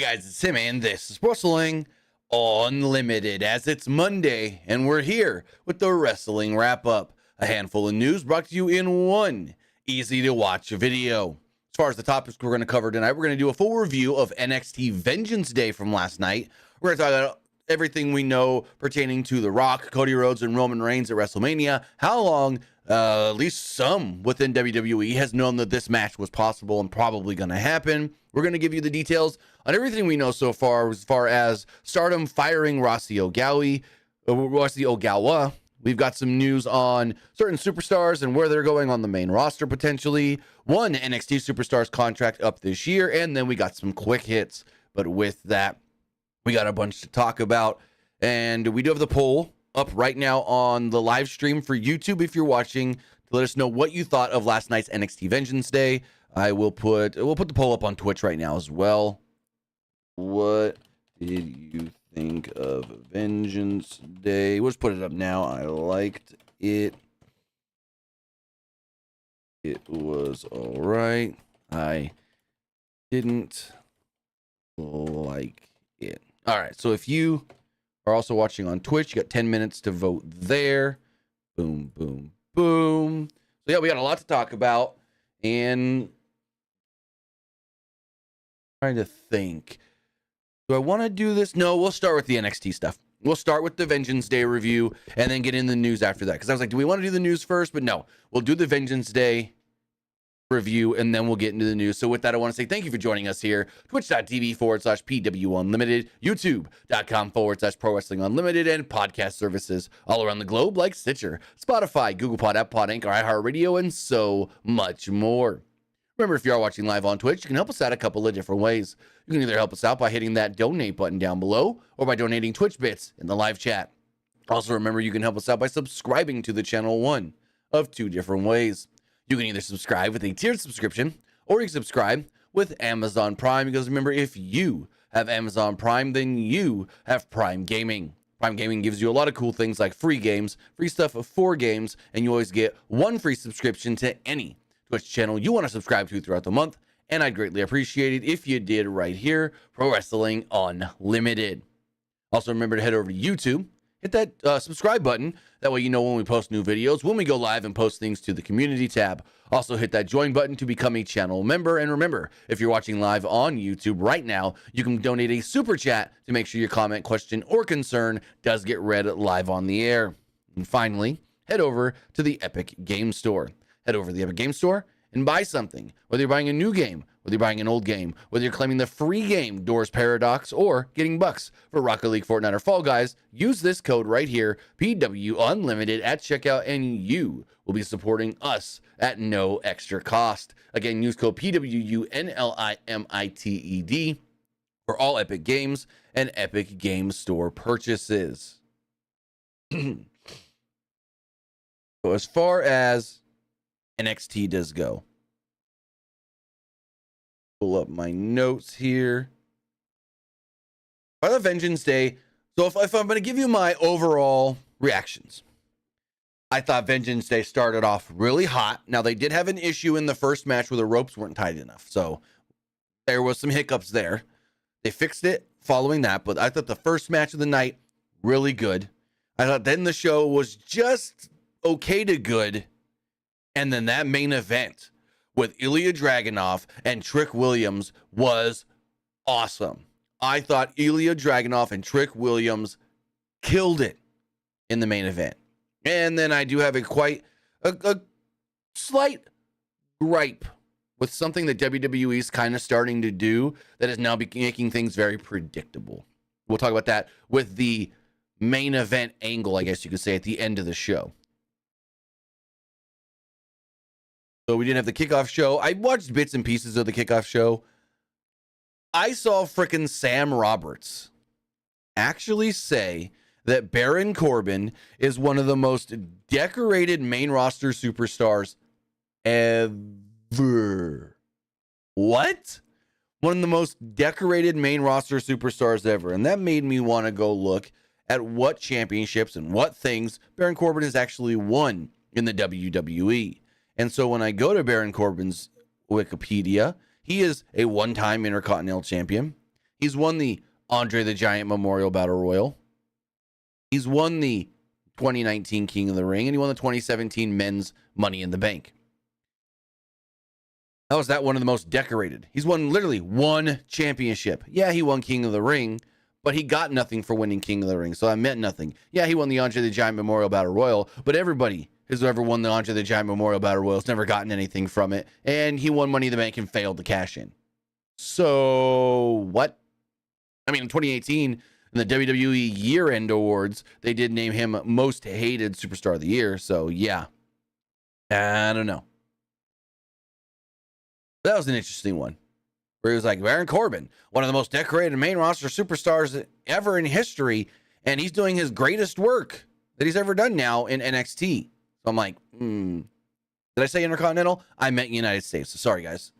guys, it's Tim, and this is Wrestling Unlimited, as it's Monday, and we're here with the Wrestling Wrap-Up, a handful of news brought to you in one easy-to-watch video. As far as the topics we're going to cover tonight, we're going to do a full review of NXT Vengeance Day from last night. We're going to talk about everything we know pertaining to The Rock, Cody Rhodes, and Roman Reigns at WrestleMania, how long at least some within WWE has known that this match was possible and probably going to happen. We're going to give you the details on everything we know so far as Stardom firing Rossy Ogawa. We've got some news on certain superstars and where they're going on the main roster potentially. One NXT superstar's contract up this year, and then we got some quick hits. But with that, we got a bunch to talk about, and we do have the poll up right now on the live stream for YouTube if you're watching, to let us know what you thought of last night's NXT Vengeance Day. We'll put the poll up on Twitch right now as well. What did you think of Vengeance Day? We'll just put it up now. I liked it. It was all right. I didn't like it. All right, so if you are also watching on Twitch, you got 10 minutes to vote there. Boom, boom, boom. So yeah, we got a lot to talk about, and I'm trying to think. Do I want to do this? No, we'll start with the NXT stuff. We'll start with the Vengeance Day review and then get in the news after that. Because I was like, do we want to do the news first? But no, we'll do the Vengeance Day review and then we'll get into the news. So with that, I want to say thank you for joining us here. Twitch.tv/PWU Unlimited, YouTube.com/Pro Wrestling Unlimited, and podcast services all around the globe like Stitcher, Spotify, Google Pod, App Pod, Anchor, iHeartRadio, and so much more. Remember, if you are watching live on Twitch, you can help us out a couple of different ways. You can either help us out by hitting that donate button down below or by donating Twitch bits in the live chat. Also, remember, you can help us out by subscribing to the channel one of two different ways. You can either subscribe with a tiered subscription or you can subscribe with Amazon Prime, because remember, if you have Amazon Prime, then you have Prime Gaming. Prime Gaming gives you a lot of cool things like free games, free stuff for games, and you always get one free subscription to any Twitch channel you want to subscribe to throughout the month, and I'd greatly appreciate it if you did right here, Pro Wrestling Unlimited. Also, remember to head over to YouTube, hit that subscribe button. That way you know when we post new videos, when we go live and post things to the community tab. Also, hit that join button to become a channel member. And remember, if you're watching live on YouTube right now, you can donate a super chat to make sure your comment, question, or concern does get read live on the air. And finally, head over to the Epic Game Store. Head over to the Epic Game Store and buy something. Whether you're buying a new game, whether you're buying an old game, whether you're claiming the free game, Doors Paradox, or getting bucks for Rocket League, Fortnite, or Fall Guys, use this code right here, PW Unlimited, at checkout, and you will be supporting us at no extra cost. Again, use code PWU NLIMITED for all Epic Games and Epic Game Store purchases. So as far as NXT does go, pull up my notes here. For the Vengeance Day, so if I'm going to give you my overall reactions, I thought Vengeance Day started off really hot. Now, they did have an issue in the first match where the ropes weren't tight enough, so there was some hiccups there. They fixed it following that, but I thought the first match of the night, really good. I thought then the show was just okay to good. And then that main event with Ilya Dragunov and Trick Williams was awesome. I thought Ilya Dragunov and Trick Williams killed it in the main event. And then I do have a slight gripe with something that WWE is kind of starting to do that is now making things very predictable. We'll talk about that with the main event angle, I guess you could say, at the end of the show. So we didn't have the kickoff show. I watched bits and pieces of the kickoff show. I saw frickin' Sam Roberts actually say that Baron Corbin is one of the most decorated main roster superstars ever. What? One of the most decorated main roster superstars ever. And that made me want to go look at what championships and what things Baron Corbin has actually won in the WWE. And so when I go to Baron Corbin's Wikipedia, he is a one-time Intercontinental Champion. He's won the Andre the Giant Memorial Battle Royal. He's won the 2019 King of the Ring, and he won the 2017 Men's Money in the Bank. How is that one of the most decorated? He's won literally one championship. Yeah, he won King of the Ring, but he got nothing for winning King of the Ring, so that meant nothing. Yeah, he won the Andre the Giant Memorial Battle Royal, but everybody who's ever won the Andre the Giant Memorial Battle Royal has never gotten anything from it, and he won Money in the Bank and failed to cash in. So, what? I mean, in 2018, in the WWE Year-End Awards, they did name him Most Hated Superstar of the Year, so yeah. I don't know. That was an interesting one. Where he was like, Baron Corbin, one of the most decorated main roster superstars ever in history, and he's doing his greatest work that he's ever done now in NXT. So I'm like, Did I say Intercontinental? I meant United States. So sorry, guys.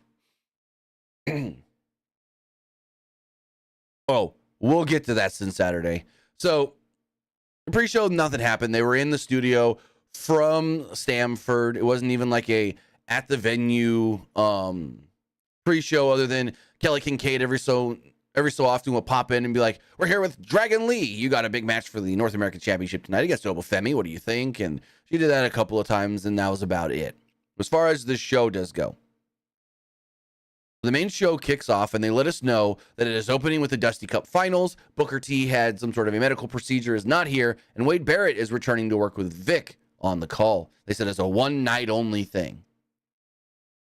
Oh, we'll get to that since Saturday. So the pre-show, nothing happened. They were in the studio from Stamford. It wasn't even like a at the venue pre-show, other than Kelly Kincaid every so often will pop in and be like, we're here with Dragon Lee. You got a big match for the North American Championship tonight against Noble Femi. What do you think? And she did that a couple of times, and that was about it. As far as the show does go, the main show kicks off, and they let us know that it is opening with the Dusty Cup Finals. Booker T had some sort of a medical procedure, is not here, and Wade Barrett is returning to work with Vic on the call. They said it's a one-night only thing.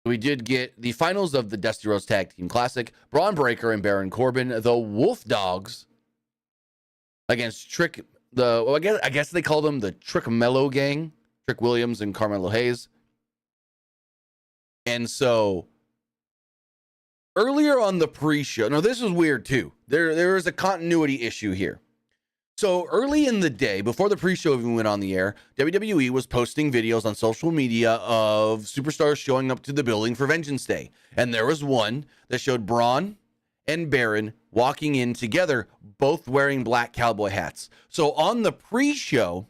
We did get the finals of the Dusty Rhodes Tag Team Classic. Braun Breaker and Baron Corbin, the Wolf Dogs, against Trick. I guess they call them the Trick Mello Gang. Trick Williams and Carmelo Hayes. And so earlier on the pre-show, now this was weird too. There is a continuity issue here. So early in the day, before the pre-show even went on the air, WWE was posting videos on social media of superstars showing up to the building for Vengeance Day. And there was one that showed Braun and Baron walking in together, both wearing black cowboy hats. So on the pre-show,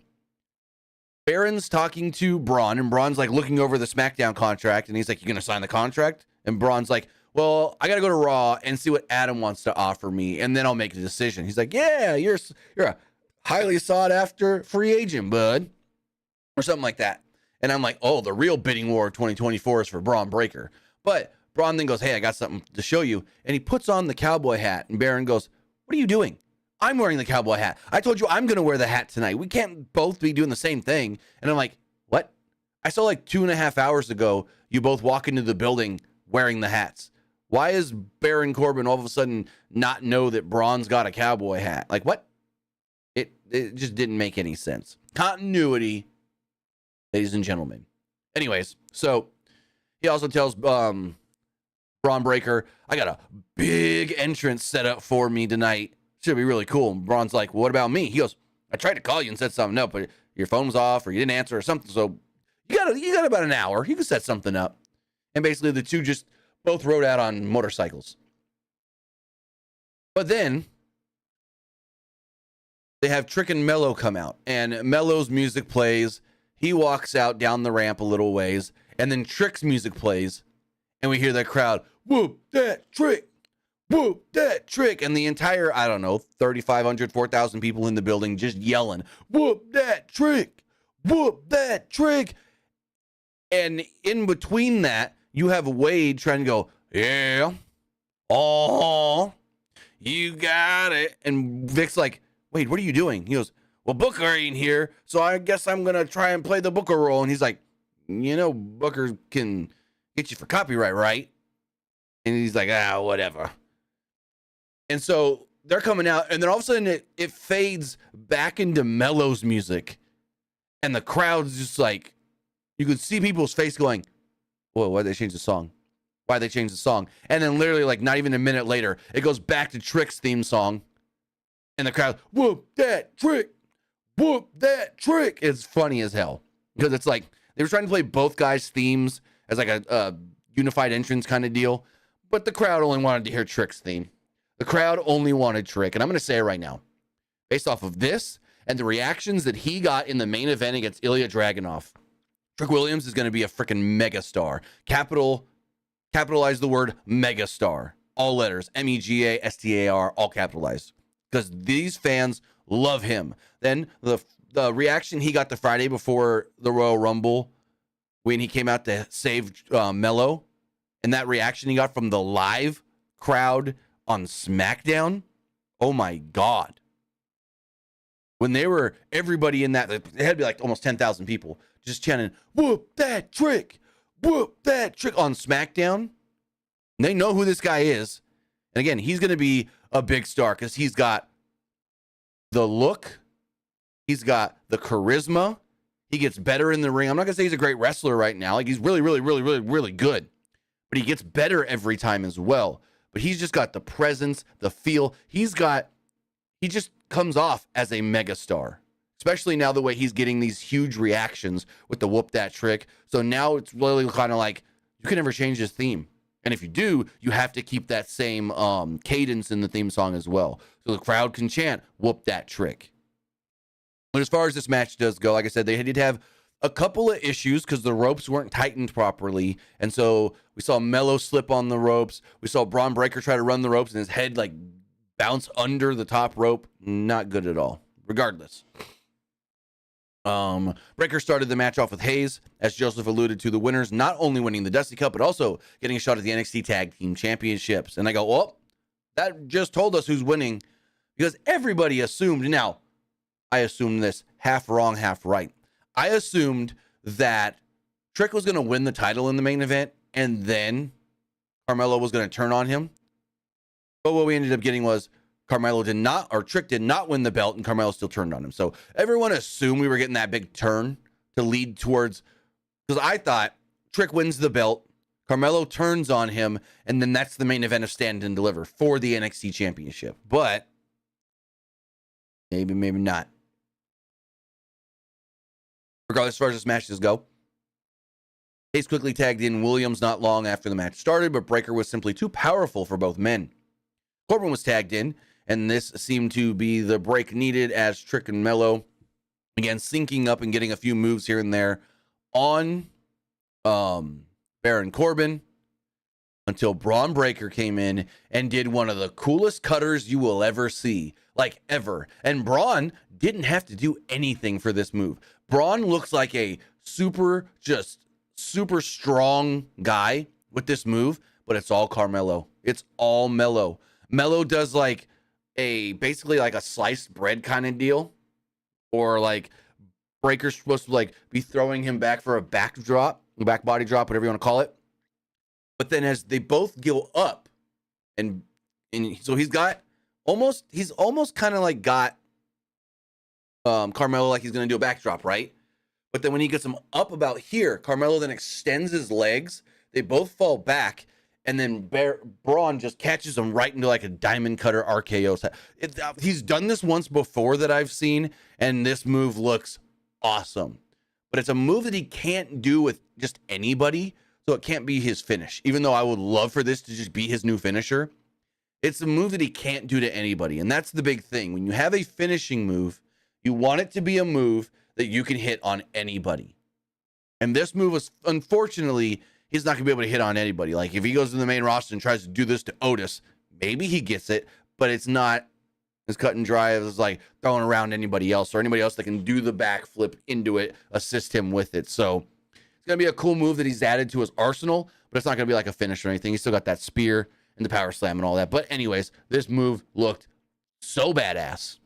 Baron's talking to Braun, and Braun's like looking over the SmackDown contract, and he's like, you gonna sign the contract? And Braun's like, well, I got to go to Raw and see what Adam wants to offer me, and then I'll make a decision. He's like, yeah, you're a highly sought after free agent, bud, or something like that. And I'm like, oh, the real bidding war of 2024 is for Braun Breaker. But Braun then goes, hey, I got something to show you. And he puts on the cowboy hat, and Baron goes, what are you doing? I'm wearing the cowboy hat. I told you I'm going to wear the hat tonight. We can't both be doing the same thing. And I'm like, what? I saw like 2.5 hours ago, you both walk into the building wearing the hats. Why is Baron Corbin all of a sudden not know that Braun's got a cowboy hat? Like, what? It just didn't make any sense. Continuity, ladies and gentlemen. Anyways, so he also tells Braun Breaker, I got a big entrance set up for me tonight. Should be really cool. And Braun's like, well, what about me? He goes, I tried to call you and set something up, but your phone was off or you didn't answer or something. So you got about an hour. You can set something up. And basically the two just both rode out on motorcycles. But then they have Trick and Mello come out, and Mello's music plays. He walks out down the ramp a little ways, and then Trick's music plays, and we hear that crowd, whoop that Trick, whoop that Trick, and the entire, 3,500, 4,000 people in the building just yelling, whoop that Trick, whoop that Trick. And in between that, you have Wade trying to go, yeah, oh, you got it. And Vic's like, Wade, what are you doing? He goes, well, Booker ain't here, so I guess I'm going to try and play the Booker role. And he's like, Booker can get you for copyright, right? And he's like, whatever. And so they're coming out, and then all of a sudden it fades back into Mello's music. And the crowd's just like, you could see people's face going, whoa, why'd they change the song? Why'd they change the song? And then literally like not even a minute later, it goes back to Trick's theme song. And the crowd, whoop that Trick, whoop that Trick. It's funny as hell. Because it's like, they were trying to play both guys' themes as like a unified entrance kind of deal. But the crowd only wanted to hear Trick's theme. The crowd only wanted Trick. And I'm going to say it right now. Based off of this and the reactions that he got in the main event against Ilya Dragunov, Trick Williams is going to be a freaking megastar. Capitalize the word megastar. all letters, MEGASTAR, all capitalized, because these fans love him. Then the reaction he got the Friday before the Royal Rumble when he came out to save Mello, and that reaction he got from the live crowd on SmackDown, oh my God. When they were, everybody in that, it had to be like almost 10,000 people just chanting, whoop that trick on SmackDown. And they know who this guy is. And again, he's going to be a big star because he's got the look. He's got the charisma. He gets better in the ring. I'm not going to say he's a great wrestler right now. Like, he's really, really, really, really, really good. But he gets better every time as well. But he's just got the presence, the feel. He just comes off as a megastar. Especially now the way he's getting these huge reactions with the whoop that trick. So now it's really kind of like, you can never change his theme. And if you do, you have to keep that same cadence in the theme song as well. So the crowd can chant, whoop that trick. But as far as this match does go, like I said, they did have a couple of issues because the ropes weren't tightened properly. And so we saw Mello slip on the ropes. We saw Braun Breaker try to run the ropes and his head like bounce under the top rope. Not good at all, regardless. Breaker started the match off with Hayes, as Joseph alluded to, the winners not only winning the Dusty Cup, but also getting a shot at the NXT Tag Team Championships. And I go, well, that just told us who's winning, because everybody assumed, now, I assumed this half wrong, half right. I assumed that Trick was going to win the title in the main event, and then Carmelo was going to turn on him. But what we ended up getting was Trick did not win the belt, and Carmelo still turned on him. So everyone assumed we were getting that big turn to lead towards, because I thought Trick wins the belt, Carmelo turns on him, and then that's the main event of Stand and Deliver for the NXT Championship. But maybe not. Regardless, as far as this matches go, Hayes quickly tagged in Williams not long after the match started, but Breaker was simply too powerful for both men. Corbin was tagged in, and this seemed to be the break needed as Trick and Mello began syncing up and getting a few moves here and there on Baron Corbin until Braun Breaker came in and did one of the coolest cutters you will ever see, like ever. And Braun didn't have to do anything for this move. Braun looks like a super strong guy with this move, but it's all Carmelo. It's all Mello. Mello does like basically like a sliced bread kind of deal, or like Breaker's supposed to like be throwing him back for a back body drop, whatever you want to call it. But then as they both go up, and so he's almost kind of like got Carmelo like he's going to do a backdrop, right? But then when he gets him up about here, Carmelo then extends his legs. They both fall back, and then Braun just catches him right into like a diamond cutter RKO. He's done this once before that I've seen, and this move looks awesome. But it's a move that he can't do with just anybody, so it can't be his finish. Even though I would love for this to just be his new finisher, it's a move that he can't do to anybody, and that's the big thing. When you have a finishing move, you want it to be a move that you can hit on anybody. And this move was, unfortunately, he's not going to be able to hit on anybody. Like, if he goes to the main roster and tries to do this to Otis, maybe he gets it, but it's not as cut and dry as like throwing around anybody else, or anybody else that can do the backflip into it, assist him with it. So it's going to be a cool move that he's added to his arsenal, but it's not going to be like a finish or anything. He's still got that spear and the power slam and all that. But anyways, this move looked so badass.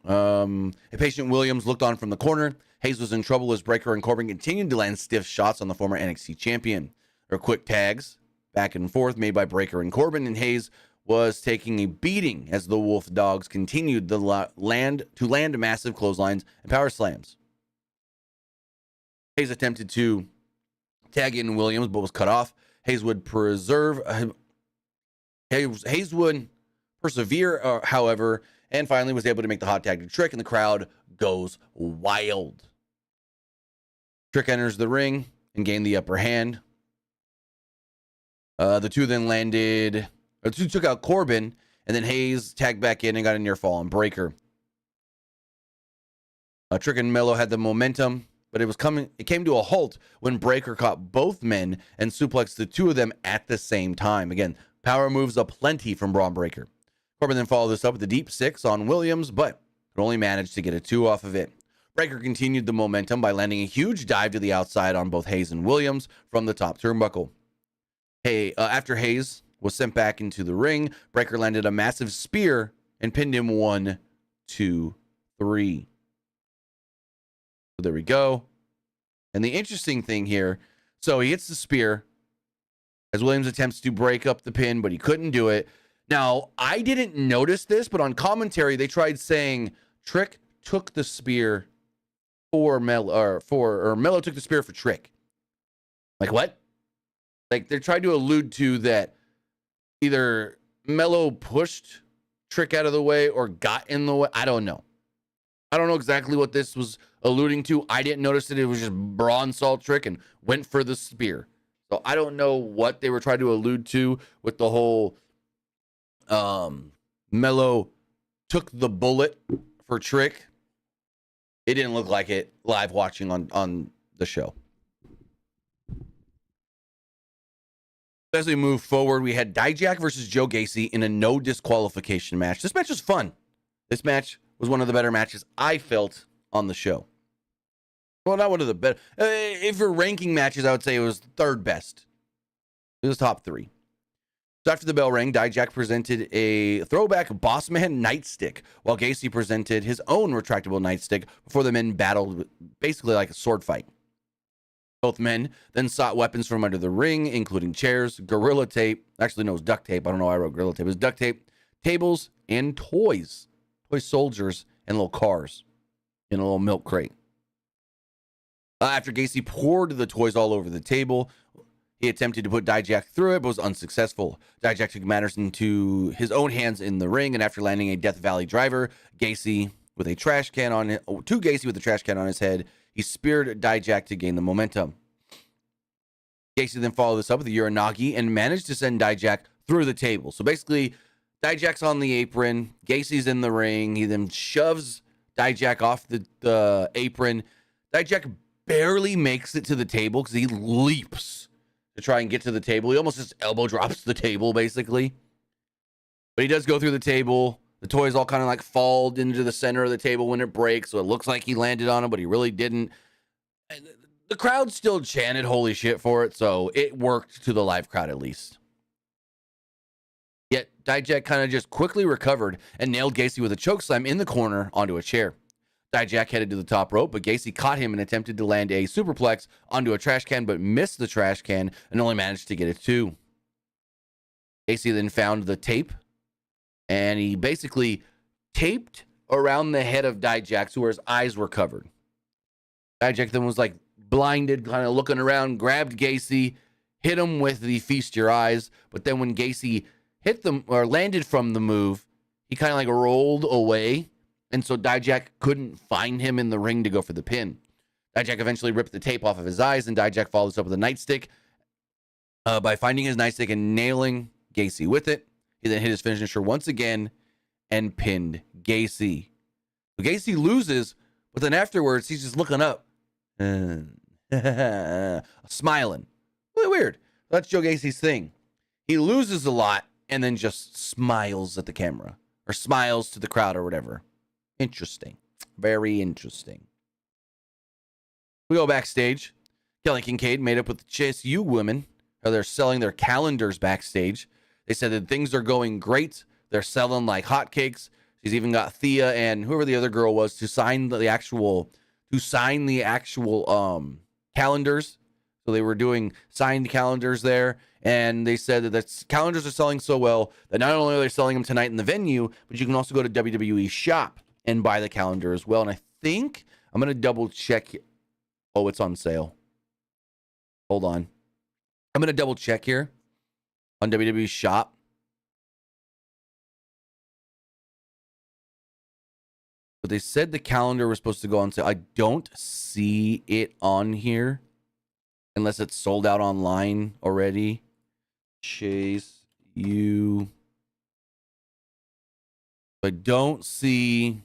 Impatient Williams looked on from the corner. Hayes was in trouble as Breaker and Corbin continued to land stiff shots on the former NXT champion. There were quick tags back and forth made by Breaker and Corbin, and Hayes was taking a beating as the Wolf Dogs continued to land massive clotheslines and power slams. Hayes attempted to tag in Williams, but was cut off. Hayes would persevere, however, and finally was able to make the hot tag to Trick, and the crowd goes wild. Trick enters the ring and gained the upper hand. The two took out Corbin, and then Hayes tagged back in and got a near fall on Breaker. Trick and Mello had the momentum, but it came to a halt when Breakker caught both men and suplexed the two of them at the same time. Again, power moves aplenty from Braun Breaker. Corbin then followed this up with a deep 6 on Williams, but could only manage to get a 2 off of it. Breakker continued the momentum by landing a huge dive to the outside on both Hayes and Williams from the top turnbuckle. After Hayes was sent back into the ring, Breakker landed a massive spear and pinned him 1, 2, 3. So there we go. And the interesting thing here, so he hits the spear as Williams attempts to break up the pin, but he couldn't do it. Now, I didn't notice this, but on commentary, they tried saying Trick took the spear for Mello, or Mello took the spear for Trick. Like, what? Like, they tried to allude to that either Mello pushed Trick out of the way or got in the way. I don't know. I don't know exactly what this was alluding to. I didn't notice it. It was just Braun saw Trick and went for the spear. So I don't know what they were trying to allude to with the whole Mello took the bullet for Trick. It didn't look like it live watching on the show. As we move forward, we had Djack versus Joe Gacy in a no disqualification match. This match was fun. This match was one of the better matches I felt on the show. Well, not one of the better. If you're ranking matches, I would say it was third best. It was top 3. So after the bell rang, Djack presented a throwback Bossman nightstick, while Gacy presented his own retractable nightstick before the men battled basically like a sword fight. Both men then sought weapons from under the ring, including chairs, gorilla tape. Actually, no, it was duct tape. I don't know why I wrote gorilla tape. It was duct tape, tables, and toys. Toy soldiers and little cars in a little milk crate. After Gacy poured the toys all over the table, he attempted to put Djack through it, but was unsuccessful. Djack took matters into his own hands in the ring, and after landing a Death Valley driver, Gacy with a trash can on it, to Gacy with a trash can on his head, he speared Djack to gain the momentum. Gacy then followed this up with a Uranagi and managed to send Djack through the table. So basically, Djack's on the apron, Gacy's in the ring. He then shoves Djack off the apron. Djack barely makes it to the table because he leaps to try and get to the table. He almost just elbow drops the table, basically. But he does go through the table. The toys all kind of like fall into the center of the table when it breaks, so it looks like he landed on it, but he really didn't. And the crowd still chanted holy shit for it, so it worked to the live crowd at least. Yet Djack kind of just quickly recovered and nailed Gacy with a chokeslam in the corner onto a chair. Djack headed to the top rope, but Gacy caught him and attempted to land a superplex onto a trash can, but missed the trash can and only managed to get it 2. Gacy then found the tape, and he basically taped around the head of Djack so where his eyes were covered. Djack then was like blinded, kind of looking around, grabbed Gacy, hit him with the feast your eyes, but then when Gacy hit them or landed from the move, he kind of like rolled away. And so Djack couldn't find him in the ring to go for the pin. Djack eventually ripped the tape off of his eyes, and Djack follows up with a nightstick by finding his nightstick and nailing Gacy with it. He then hit his finisher once again and pinned Gacy. So Gacy loses, but then afterwards, he's just looking up. Smiling. Really weird. That's Joe Gacy's thing. He loses a lot and then just smiles at the camera or smiles to the crowd or whatever. Interesting. Very interesting. We go backstage. Kelly Kincaid made up with the JSU women. They're selling their calendars backstage. They said that things are going great. They're selling like hotcakes. She's even got Thea and whoever the other girl was to sign the actual calendars. So they were doing signed calendars there. And they said that the calendars are selling so well that not only are they selling them tonight in the venue, but you can also go to WWE Shop and buy the calendar as well. And I think I'm going to double check. Oh, it's on sale. Hold on. I'm going to double check here on WWE Shop. But they said the calendar was supposed to go on sale. I don't see it on here unless it's sold out online already. Chase you. I don't see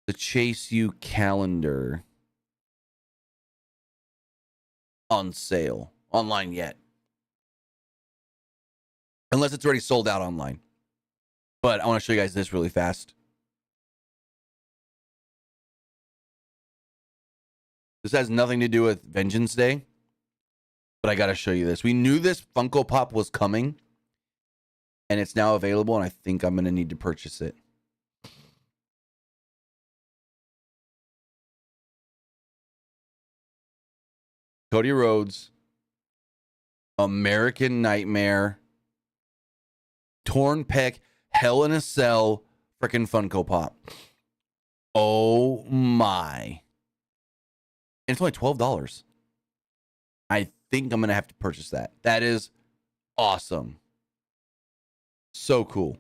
the Chase U calendar on sale online yet. Unless it's already sold out online. But I want to show you guys this really fast. This has nothing to do with Vengeance Day. But I got to show you this. We knew this Funko Pop was coming. And it's now available. And I think I'm going to need to purchase it. Cody Rhodes. American Nightmare. Torn Pec. Hell in a Cell. Freaking Funko Pop. Oh my. And it's only $12. I think I'm going to have to purchase that. That is awesome. So cool.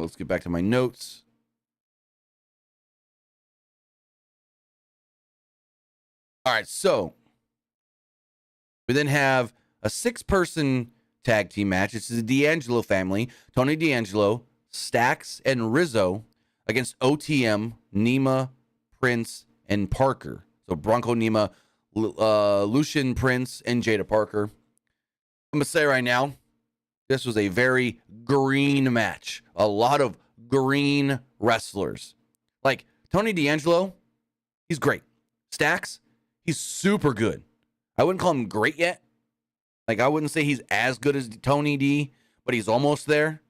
Let's get back to my notes. All right, so we then have a 6-person tag team match. This is the D'Angelo family. Tony D'Angelo, Stax, and Rizzo against OTM, Nima, Prince, and Parker. So Bronco Nima, Lucian Prince, and Jada Parker. I'm going to say right now, this was a very green match. A lot of green wrestlers. Like Tony D'Angelo, he's great. Stax, he's super good. I wouldn't call him great yet. Like, I wouldn't say he's as good as Tony D, but he's almost there.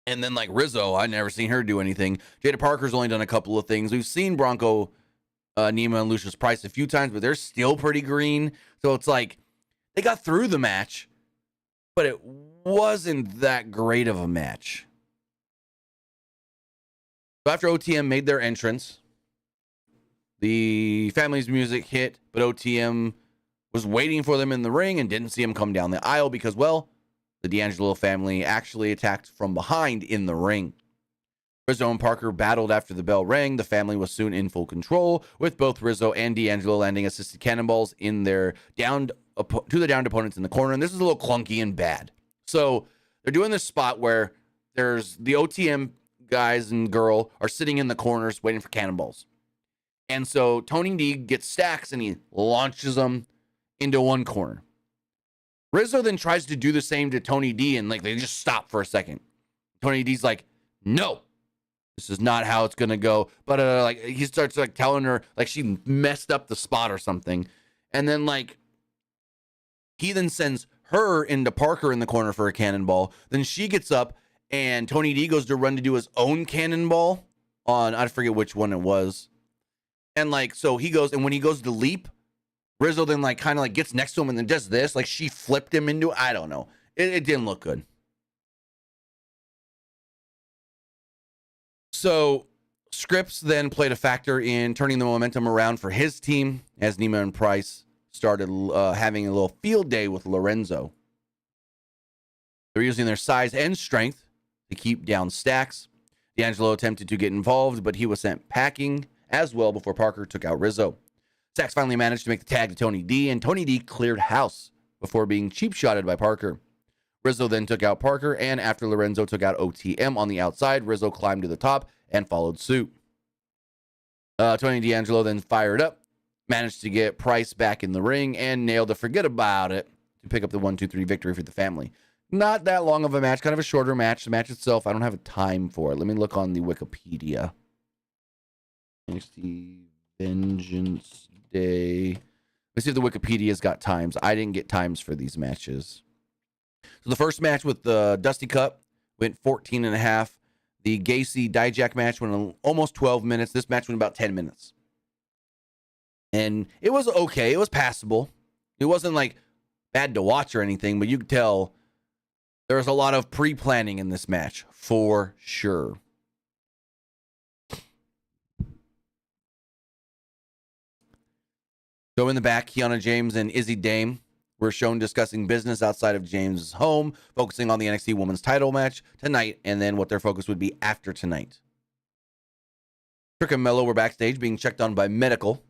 And then, like, Rizzo, I've never seen her do anything. Jada Parker's only done a couple of things. We've seen Bronco, Nima, and Lucius Price a few times, but they're still pretty green. So it's like, they got through the match, but it wasn't that great of a match. So after OTM made their entrance, the family's music hit, but OTM was waiting for them in the ring and didn't see him come down the aisle because, well, the D'Angelo family actually attacked from behind in the ring. Rizzo and Parker battled after the bell rang. The family was soon in full control, with both Rizzo and D'Angelo landing assisted cannonballs in their downed opponents in the corner. And this is a little clunky and bad. So they're doing this spot where there's the OTM guys and girl are sitting in the corners waiting for cannonballs. And so Tony D gets Stax and he launches them into one corner. Rizzo then tries to do the same to Tony D, and like they just stop for a second. Tony D's like, no, this is not how it's gonna go. But like he starts like telling her like she messed up the spot or something. And then like he then sends her into Parker in the corner for a cannonball. Then she gets up and Tony D goes to run to do his own cannonball on, I forget which one it was. And like, so he goes, and when he goes to leap, Rizzo then like kind of like gets next to him and then does this. Like she flipped him into, I don't know. It didn't look good. So Scripps then played a factor in turning the momentum around for his team as Nima and Price started having a little field day with Lorenzo. They're using their size and strength to keep down Stax. D'Angelo attempted to get involved, but he was sent packing as well before Parker took out Rizzo. Stax finally managed to make the tag to Tony D, and Tony D cleared house before being cheap-shotted by Parker. Rizzo then took out Parker, and after Lorenzo took out OTM on the outside, Rizzo climbed to the top and followed suit. Tony D'Angelo then fired up, managed to get Price back in the ring, and nailed the forget about it to pick up the 1-2-3 victory for the family. Not that long of a match, kind of a shorter match. The match itself, I don't have a time for it. Let me look on the Wikipedia. NXT Vengeance Day. Let's see if the Wikipedia's got times. I didn't get times for these matches. So the first match with the Dusty Cup went 14 and a half. The Gacy Djack match went almost 12 minutes. This match went about 10 minutes. And it was okay. It was passable. It wasn't like bad to watch or anything, but you could tell there was a lot of pre-planning in this match for sure. So in the back, Kiana James and Izzy Dame were shown discussing business outside of James' home, focusing on the NXT Women's title match tonight, and then what their focus would be after tonight. Trick and Mello were backstage being checked on by medical.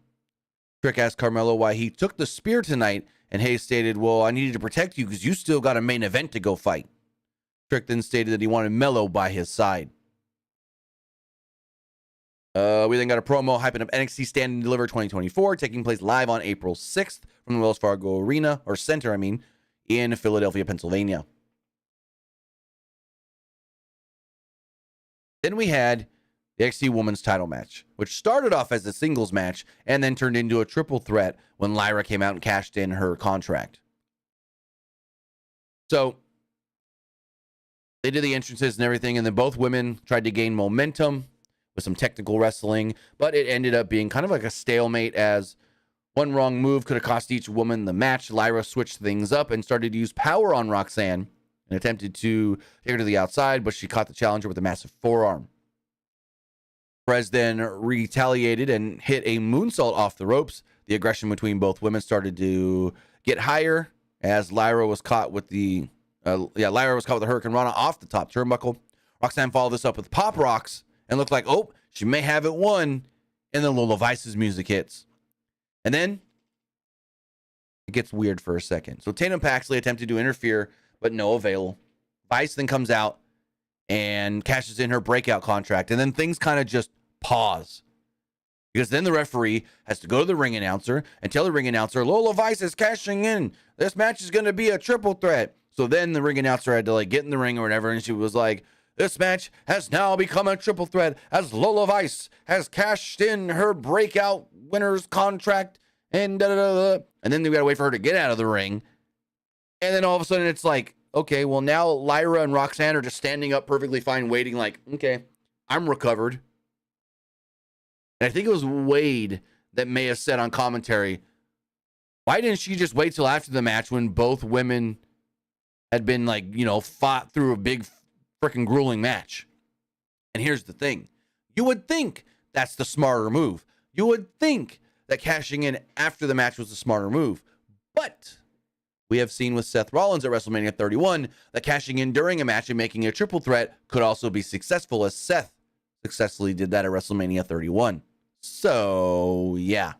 Trick asked Carmelo why he took the spear tonight, and Hayes stated, well, I needed to protect you because you still got a main event to go fight. Trick then stated that he wanted Melo by his side. We then got a promo hyping up NXT Stand and Deliver 2024, taking place live on April 6th from the Wells Fargo Arena, or Center, in Philadelphia, Pennsylvania. Then we had the NXT Women's title match, which started off as a singles match and then turned into a triple threat when Lyra came out and cashed in her contract. So they did the entrances and everything, and then both women tried to gain momentum with some technical wrestling, but it ended up being kind of like a stalemate, as one wrong move could have cost each woman the match. Lyra switched things up and started to use power on Roxanne and attempted to take her to the outside, but she caught the challenger with a massive forearm. Perez then retaliated and hit a moonsault off the ropes. The aggression between both women started to get higher as Lyra was caught with the Hurricane Rana off the top turnbuckle. Roxanne followed this up with pop rocks and looked like, oh, she may have it won. And then Lola Vice's music hits. And then it gets weird for a second. So Tatum Paxley attempted to interfere, but no avail. Vice then comes out and cashes in her breakout contract. And then things kind of just pause. Because then the referee has to go to the ring announcer and tell the ring announcer, Lola Vice is cashing in. This match is going to be a triple threat. So then the ring announcer had to get in the ring or whatever. And she was like, this match has now become a triple threat as Lola Vice has cashed in her breakout winner's contract and da-da-da-da. And then we got to wait for her to get out of the ring. And then all of a sudden it's like, okay, well now Lyra and Roxanne are just standing up perfectly fine, waiting like, okay, I'm recovered. And I think it was Wade that may have said on commentary, why didn't she just wait till after the match when both women had been fought through a big freaking grueling match? And here's the thing. You would think that's the smarter move. You would think that cashing in after the match was the smarter move. But we have seen with Seth Rollins at WrestleMania 31 that cashing in during a match and making a triple threat could also be successful, as Seth successfully did that at WrestleMania 31. So, yeah.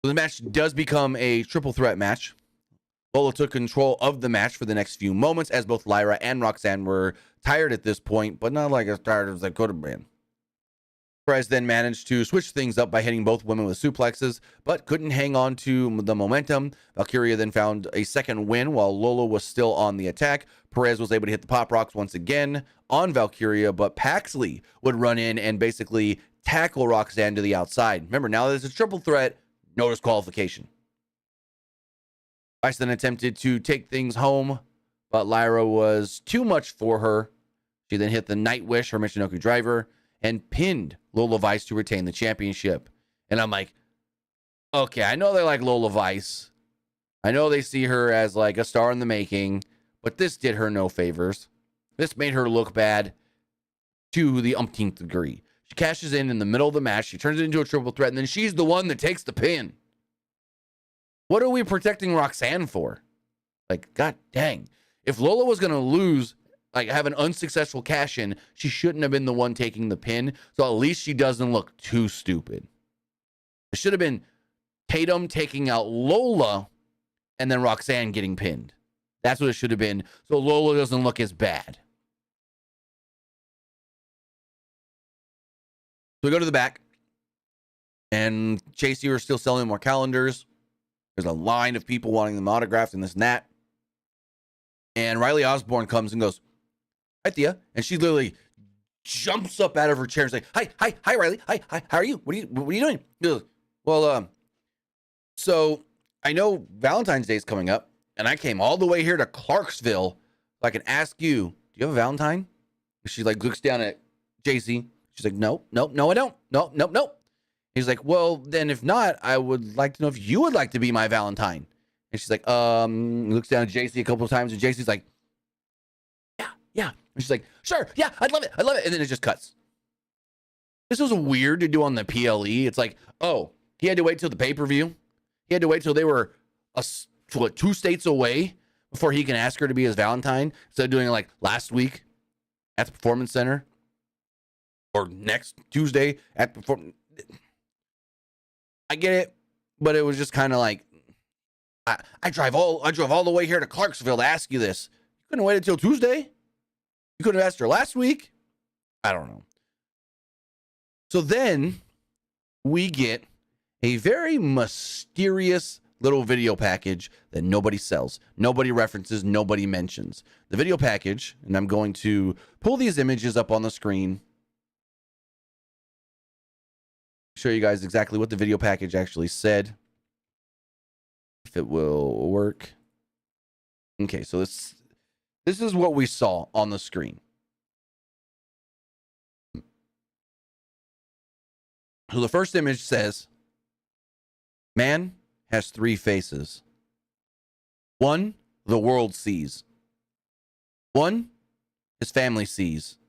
So the match does become a triple threat match. Lola took control of the match for the next few moments, as both Lyra and Roxanne were tired at this point, but not as tired as they could have been. Perez then managed to switch things up by hitting both women with suplexes, but couldn't hang on to the momentum. Valkyria then found a second win while Lola was still on the attack. Perez was able to hit the pop rocks once again on Valkyria, but Paxley would run in and basically tackle Roxanne to the outside. Remember, now there's a triple threat, no disqualification. Vice then attempted to take things home, but Lyra was too much for her. She then hit the Nightwish, her Michinoku driver, and pinned Lola Vice to retain the championship. And I'm like, okay, I know they like Lola Vice. I know they see her as like a star in the making, but this did her no favors. This made her look bad to the umpteenth degree. She cashes in the middle of the match. She turns it into a triple threat, and then she's the one that takes the pin. What are we protecting Roxanne for? Like, god dang. If Lola was going to lose, have an unsuccessful cash in, she shouldn't have been the one taking the pin. So at least she doesn't look too stupid. It should have been Tatum taking out Lola and then Roxanne getting pinned. That's what it should have been. So Lola doesn't look as bad. So we go to the back, and Chasey are still selling more calendars. There's a line of people wanting them autographed and this and that. And Riley Osborne comes and goes, hi, Thea. And she literally jumps up out of her chair and is like, hi, Riley. Hi, how are you? What are you doing? She goes, well, so I know Valentine's Day is coming up, and I came all the way here to Clarksville so I can ask you, do you have a Valentine? She looks down at JC. She's like, no, I don't. No. He's like, well, then if not, I would like to know if you would like to be my Valentine. And she's like, looks down at JC a couple of times, and JC's like, yeah. And she's like, sure, yeah, I'd love it. And then it just cuts. This was weird to do on the PLE. It's like, oh, he had to wait till the pay-per-view. He had to wait till they were 2 states away before he can ask her to be his Valentine, instead of doing it last week at the Performance Center or next Tuesday at Performance. I get it, but it was just kind of like, I drove all the way here to Clarksville to ask you this. You couldn't wait until Tuesday. You could have asked her last week. I don't know. So then we get a very mysterious little video package that nobody sells, nobody references, nobody mentions. The video package, and I'm going to pull these images up on the screen, show you guys exactly what the video package actually said, if it will work. Okay, so this is what we saw on the screen. So the first image says, man has three faces. One, the world sees. One, his family sees.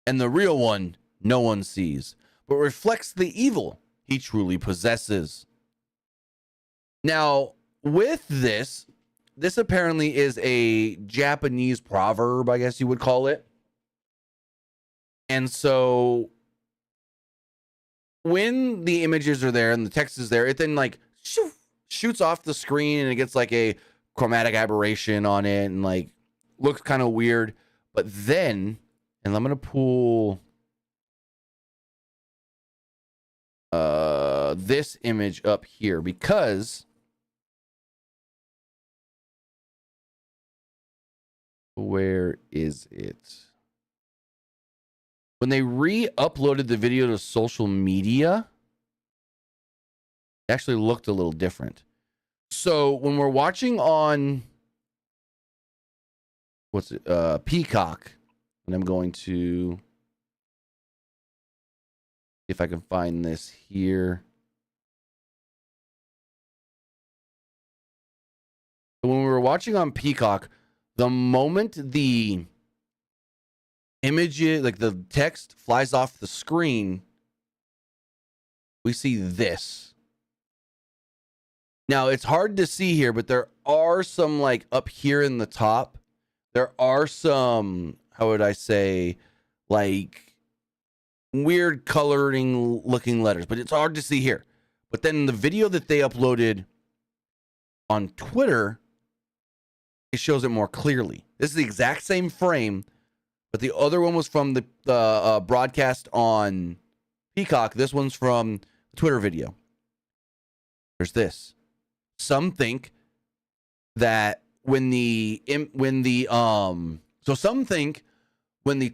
And the real one, no one sees, but reflects the evil he truly possesses. Now, with this apparently is a Japanese proverb, I guess you would call it. And so when the images are there and the text is there, it then like shoots off the screen and it gets like a chromatic aberration on it and like looks kind of weird. But then, and I'm going to pull this image up here because where is it? When they re-uploaded the video to social media, it actually looked a little different. So when we're watching on Peacock, and I'm going to see if I can find this here. When we were watching on Peacock, the moment the image, like the text flies off the screen, we see this. Now, it's hard to see here, but there are some, like, up here in the top, there are some, how would I say, like, weird coloring looking letters, but it's hard to see here. But then the video that they uploaded on Twitter, it shows it more clearly. This is the exact same frame, but the other one was from the broadcast on Peacock. This one's from the Twitter video. There's this. Some think that when the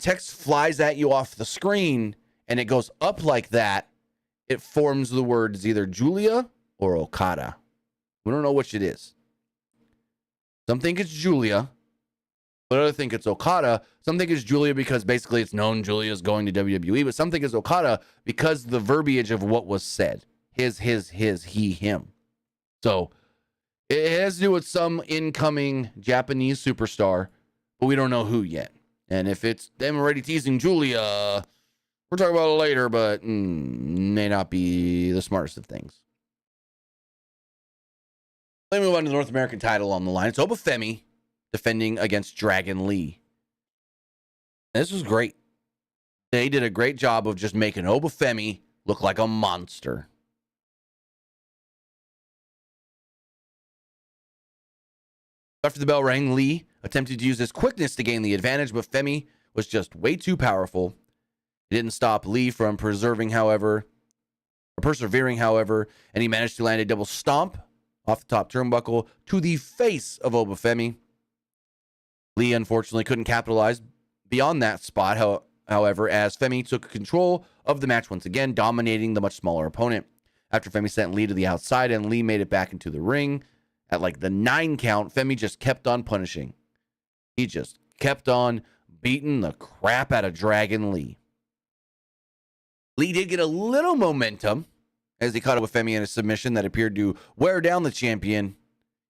text flies at you off the screen and it goes up like that, it forms the words either Julia or Okada. We don't know which it is. Some think it's Julia, but others think it's Okada. Some think it's Julia because basically it's known Julia's going to WWE, but some think it's Okada because the verbiage of what was said. His, he, him. So it has to do with some incoming Japanese superstar, but we don't know who yet. And if it's them already teasing Julia, we're talking about it later, but may not be the smartest of things. Let me move on to the North American title on the line. It's Obafemi defending against Dragon Lee. And this was great. They did a great job of just making Obafemi look like a monster. After the bell rang, Lee attempted to use his quickness to gain the advantage, but Femi was just way too powerful. It didn't stop Lee from persevering, however, and he managed to land a double stomp off the top turnbuckle to the face of Obafemi. Lee unfortunately couldn't capitalize beyond that spot, however, as Femi took control of the match once again, dominating the much smaller opponent. After Femi sent Lee to the outside and Lee made it back into the ring, at like the 9 count, Femi just kept on punishing. He just kept on beating the crap out of Dragon Lee. Lee did get a little momentum as he caught up with Femi in a submission that appeared to wear down the champion.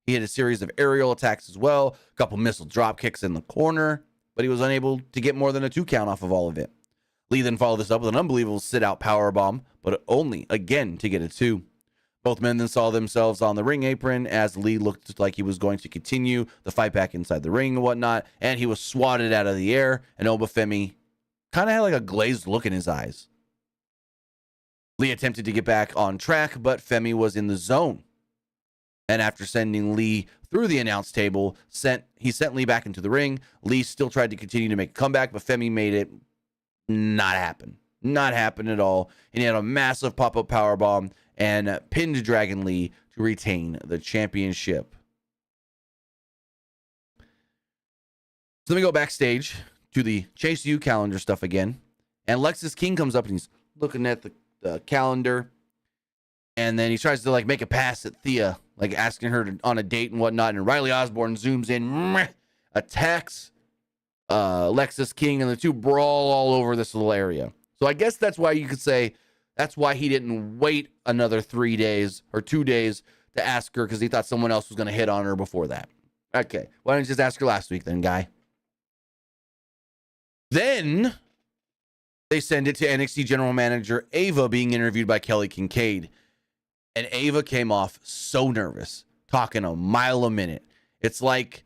He hit a series of aerial attacks as well, a couple missile drop kicks in the corner, but he was unable to get more than a 2 count off of all of it. Lee then followed this up with an unbelievable sit-out powerbomb, but only again to get a 2. Both men then saw themselves on the ring apron as Lee looked like he was going to continue the fight back inside the ring and whatnot, and he was swatted out of the air, and Obafemi kind of had like a glazed look in his eyes. Lee attempted to get back on track, but Femi was in the zone. And after sending Lee through the announce table, he sent Lee back into the ring. Lee still tried to continue to make a comeback, but Femi made it not happen. Not happen at all. And he had a massive pop-up powerbomb and pinned Dragon Lee to retain the championship. So then we go backstage to the Chase U calendar stuff again. And Lexis King comes up and he's looking at the calendar. And then he tries to make a pass at Thea, asking her on a date and whatnot. And Riley Osborne zooms in, attacks Lexis King, and the two brawl all over this little area. So I guess that's why you could say that's why he didn't wait another 3 days or 2 days to ask her, because he thought someone else was going to hit on her before that. Okay, why don't you just ask her last week then, guy? Then they send it to NXT General Manager Ava being interviewed by Kelly Kincaid. And Ava came off so nervous, talking a mile a minute. It's like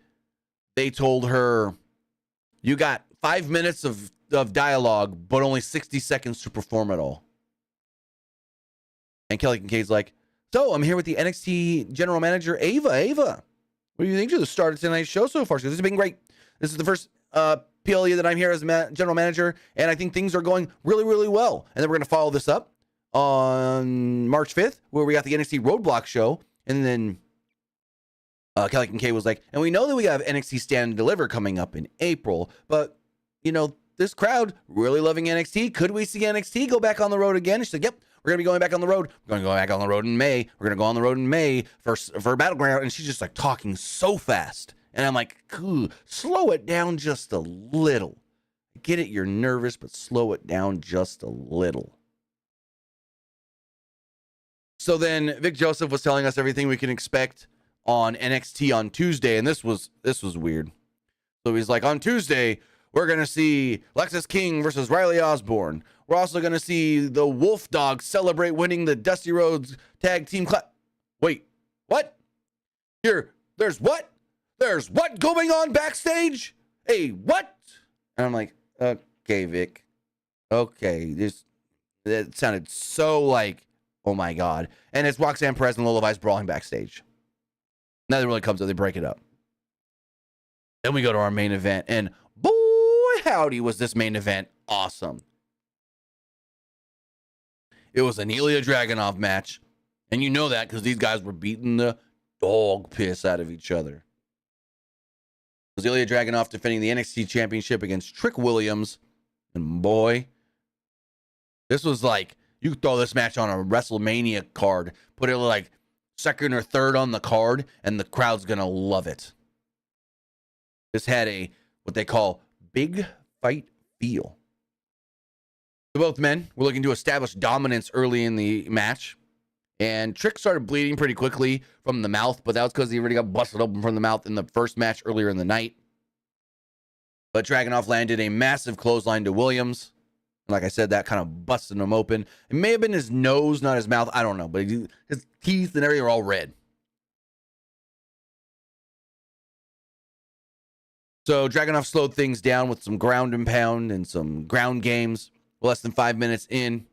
they told her, you got 5 minutes of dialogue, but only 60 seconds to perform it all. And Kelly Kincaid's like, so I'm here with the NXT General Manager, Ava. Ava, what do you think of the start of tonight's show so far? She goes, this has been great. This is the first PLE that I'm here as General Manager, and I think things are going really, really well. And then we're going to follow this up on March 5th, where we got the NXT Roadblock show. And then Kelly Kincaid was like, and we know that we have NXT Stand and Deliver coming up in April, but, this crowd really loving NXT. Could we see NXT go back on the road again? She said, yep, we're going to be going back on the road. We're going to go back on the road in May. We're going to go on the road in May for Battleground. And she's just talking so fast. And I'm like, slow it down just a little. I get it, you're nervous, but slow it down just a little. So then Vic Joseph was telling us everything we can expect on NXT on Tuesday, and this was weird. So he's like, on Tuesday, we're going to see Lexis King versus Riley Osborne. We're also going to see the Wolf Dog celebrate winning the Dusty Rhodes Tag Team Class. Wait, what? There's what? There's what going on backstage? Hey, what? And I'm like, okay, Vic. Okay, that sounded so oh my God. And it's Roxanne Perez and Lola Vice brawling backstage. Nothing really comes up. They break it up. Then we go to our main event. And boy, howdy, was this main event awesome. It was an Ilya Dragunov match. And you know that because these guys were beating the dog piss out of each other. It was Ilya Dragunov defending the NXT Championship against Trick Williams. And boy, this was you could throw this match on a WrestleMania card, put it second or third on the card, and the crowd's going to love it. This had what they call big fight feel. Both men were looking to establish dominance early in the match, and Trick started bleeding pretty quickly from the mouth, but that was because he already got busted open from the mouth in the first match earlier in the night. But Dragunov landed a massive clothesline to Williams. Like I said, that kind of busted him open. It may have been his nose, not his mouth. I don't know. But his teeth and everything are all red. So Dragunov slowed things down with some ground and pound and some ground games. Less than 5 minutes in.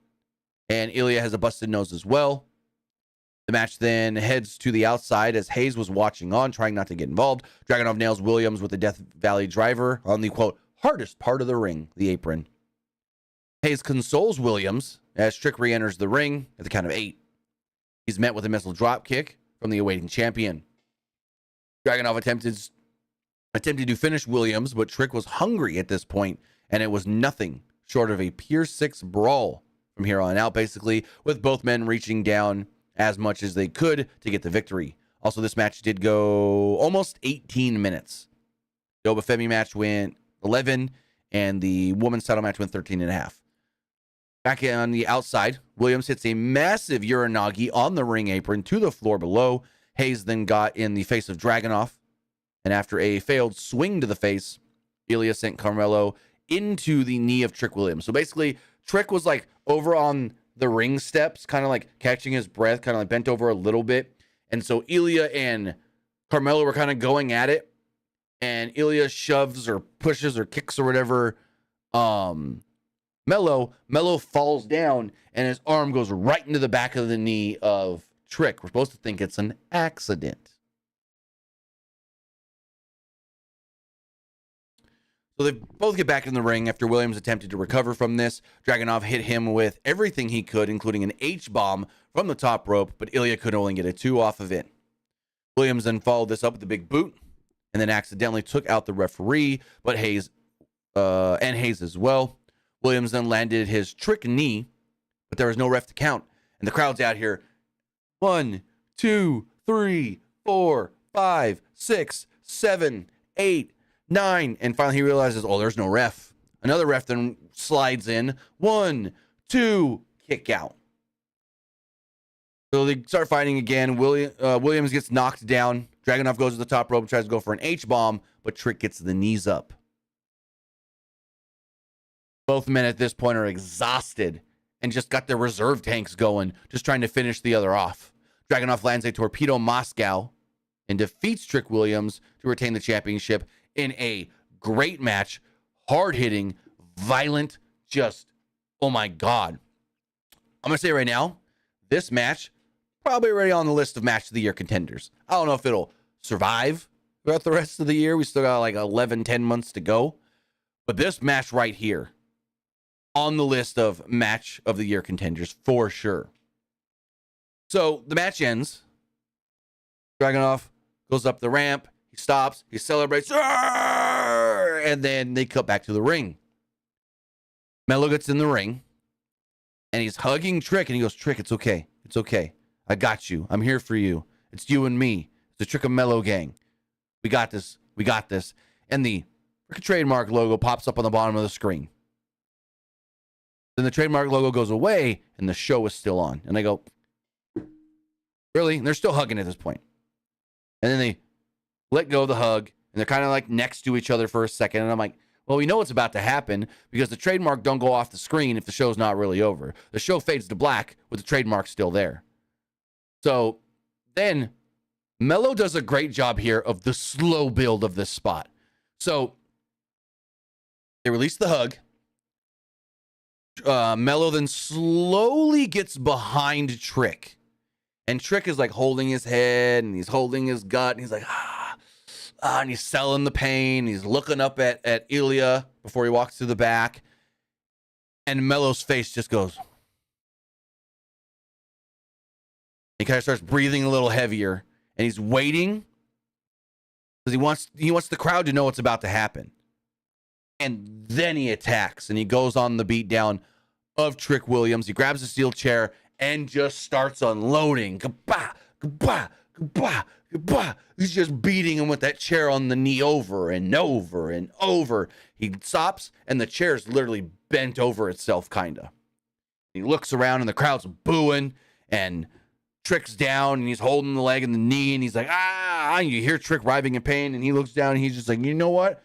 And Ilya has a busted nose as well. The match then heads to the outside as Hayes was watching on, trying not to get involved. Dragunov nails Williams with the Death Valley driver on the, quote, hardest part of the ring, the apron. Hayes consoles Williams as Trick re-enters the ring at the count of 8. He's met with a missile drop kick from the awaiting champion. Dragunov attempted to finish Williams, but Trick was hungry at this point, and it was nothing short of a Pier 6 brawl from here on out, basically, with both men reaching down as much as they could to get the victory. Also, this match did go almost 18 minutes. The Oba Femi match went 11, and the women's title match went 13 and a half. Back on the outside, Williams hits a massive Uranagi on the ring apron to the floor below. Hayes then got in the face of Dragunov, and after a failed swing to the face, Ilya sent Carmelo into the knee of Trick Williams. So basically, Trick was over on the ring steps, kind of catching his breath, kind of bent over a little bit. And so Ilya and Carmelo were kind of going at it, and Ilya shoves or pushes or kicks or whatever Mello falls down and his arm goes right into the back of the knee of Trick. We're supposed to think it's an accident. So they both get back in the ring after Williams attempted to recover from this. Dragunov hit him with everything he could, including an H-bomb from the top rope, but Ilya could only get a 2 off of it. Williams then followed this up with a big boot and then accidentally took out the referee, but Hayes as well. Williams then landed his trick knee, but there was no ref to count. And the crowd's out here. 1, 2, 3, 4, 5, 6, 7, 8, 9. And finally he realizes, oh, there's no ref. Another ref then slides in. 1, 2, kick out. So they start fighting again. Williams gets knocked down. Dragunov goes to the top rope, tries to go for an H-bomb, but Trick gets the knees up. Both men at this point are exhausted and just got their reserve tanks going, just trying to finish the other off. Dragunov lands a Torpedo Moscow and defeats Trick Williams to retain the championship in a great match. Hard-hitting, violent, just, oh my God. I'm going to say right now, this match, probably already on the list of Match of the Year contenders. I don't know if it'll survive throughout the rest of the year. We still got like 11, 10 months to go. But this match right here, on the list of Match of the Year contenders for sure. So the match ends. Dragunov goes up the ramp. He stops. He celebrates. And then they cut back to the ring. Mello gets in the ring. And he's hugging Trick. And he goes, Trick, it's okay. It's okay. I got you. I'm here for you. It's you and me. It's the Trick and Mello gang. We got this. We got this. And the trademark logo pops up on the bottom of the screen. Then the trademark logo goes away, and the show is still on. And I go, really? And they're still hugging at this point. And then they let go of the hug, and they're kind of like next to each other for a second. And I'm like, well, we know what's about to happen because the trademark don't go off the screen if the show's not really over. The show fades to black with the trademark still there. So then Mello does a great job here of the slow build of this spot. So they release the hug. Mello then slowly gets behind Trick. And Trick is like holding his head and he's holding his gut. And he's like, and he's selling the pain. He's looking up at Ilya before he walks to the back. And Mello's face just goes. He kind of starts breathing a little heavier. And he's waiting because he wants the crowd to know what's about to happen. And then he attacks and he goes on the beat down of Trick Williams. He grabs a steel chair and just starts unloading. Kabah, kabah, kabah, kabah. He's just beating him with that chair on the knee over and over and over. He stops and the chair's literally bent over itself, kind of. He looks around and the crowd's booing and Trick's down and he's holding the leg and the knee and he's like, and you hear Trick writhing in pain and he looks down and he's just like, you know what?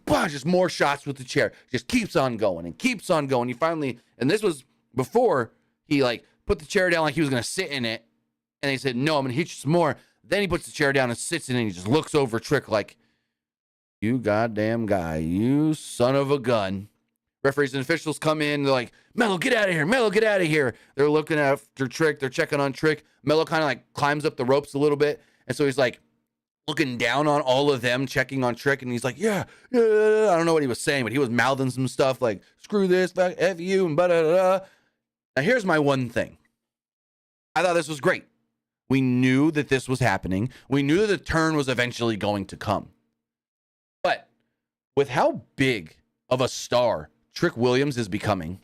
Just more shots with the chair. Just keeps on going and keeps on going. He finally, and this was before he like put the chair down like he was going to sit in it. And they said, no, I'm going to hit you some more. Then he puts the chair down and sits in it and he just looks over Trick like, you goddamn guy, you son of a gun. Referees and officials come in. They're like, Mello, get out of here. Mello, get out of here. They're looking after Trick. They're checking on Trick. Mello kind of like climbs up the ropes a little bit. And so he's like, looking down on all of them, checking on Trick, and he's like, yeah, I don't know what he was saying, but he was mouthing some stuff like, screw this, F you, and da-da-da-da. Now, here's my one thing. I thought this was great. We knew that this was happening. We knew that the turn was eventually going to come. But with how big of a star Trick Williams is becoming,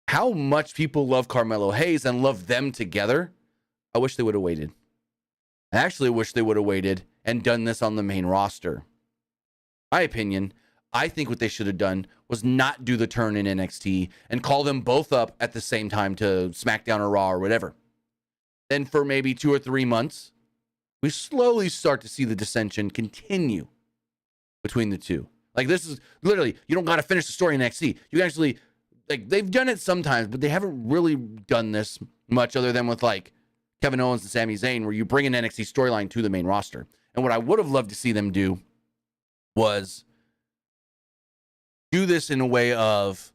how much people love Carmelo Hayes and love them together, I wish they would have waited. I actually wish they would have waited and done this on the main roster. My opinion, I think what they should have done was not do the turn in NXT and call them both up at the same time to SmackDown or Raw or whatever. Then for maybe 2 or 3 months, we slowly start to see the dissension continue between the two. Like this is literally, you don't got to finish the story in NXT. You actually, like they've done it sometimes, but they haven't really done this much other than with like Kevin Owens and Sami Zayn, where you bring an NXT storyline to the main roster. And what I would have loved to see them do was do this in a way of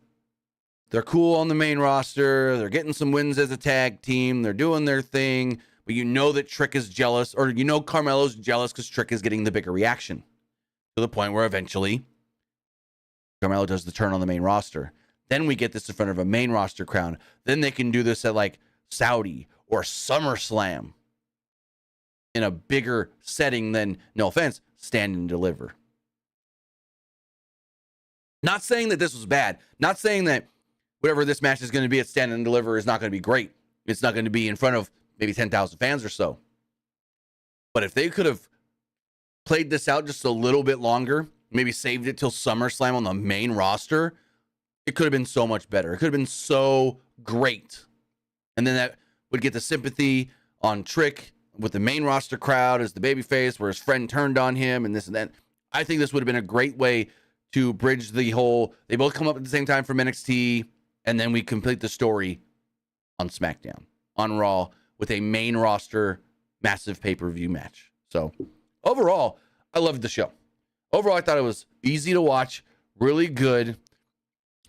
they're cool on the main roster. They're getting some wins as a tag team. They're doing their thing. But you know that Trick is jealous, or you know Carmelo's jealous because Trick is getting the bigger reaction. To the point where eventually Carmelo does the turn on the main roster. Then we get this in front of a main roster crowd. Then they can do this at like Saudi or SummerSlam in a bigger setting than, no offense, Stand and Deliver. Not saying that this was bad. Not saying that whatever this match is going to be at Stand and Deliver is not going to be great. It's not going to be in front of maybe 10,000 fans or so. But if they could have played this out just a little bit longer, maybe saved it till SummerSlam on the main roster, it could have been so much better. It could have been so great. And then that would get the sympathy on Trick with the main roster crowd as the babyface, where his friend turned on him and this and that. I think this would have been a great way to bridge the whole, they both come up at the same time from NXT, and then we complete the story on SmackDown, on Raw, with a main roster massive pay-per-view match. So overall, I loved the show. Overall, I thought it was easy to watch, really good.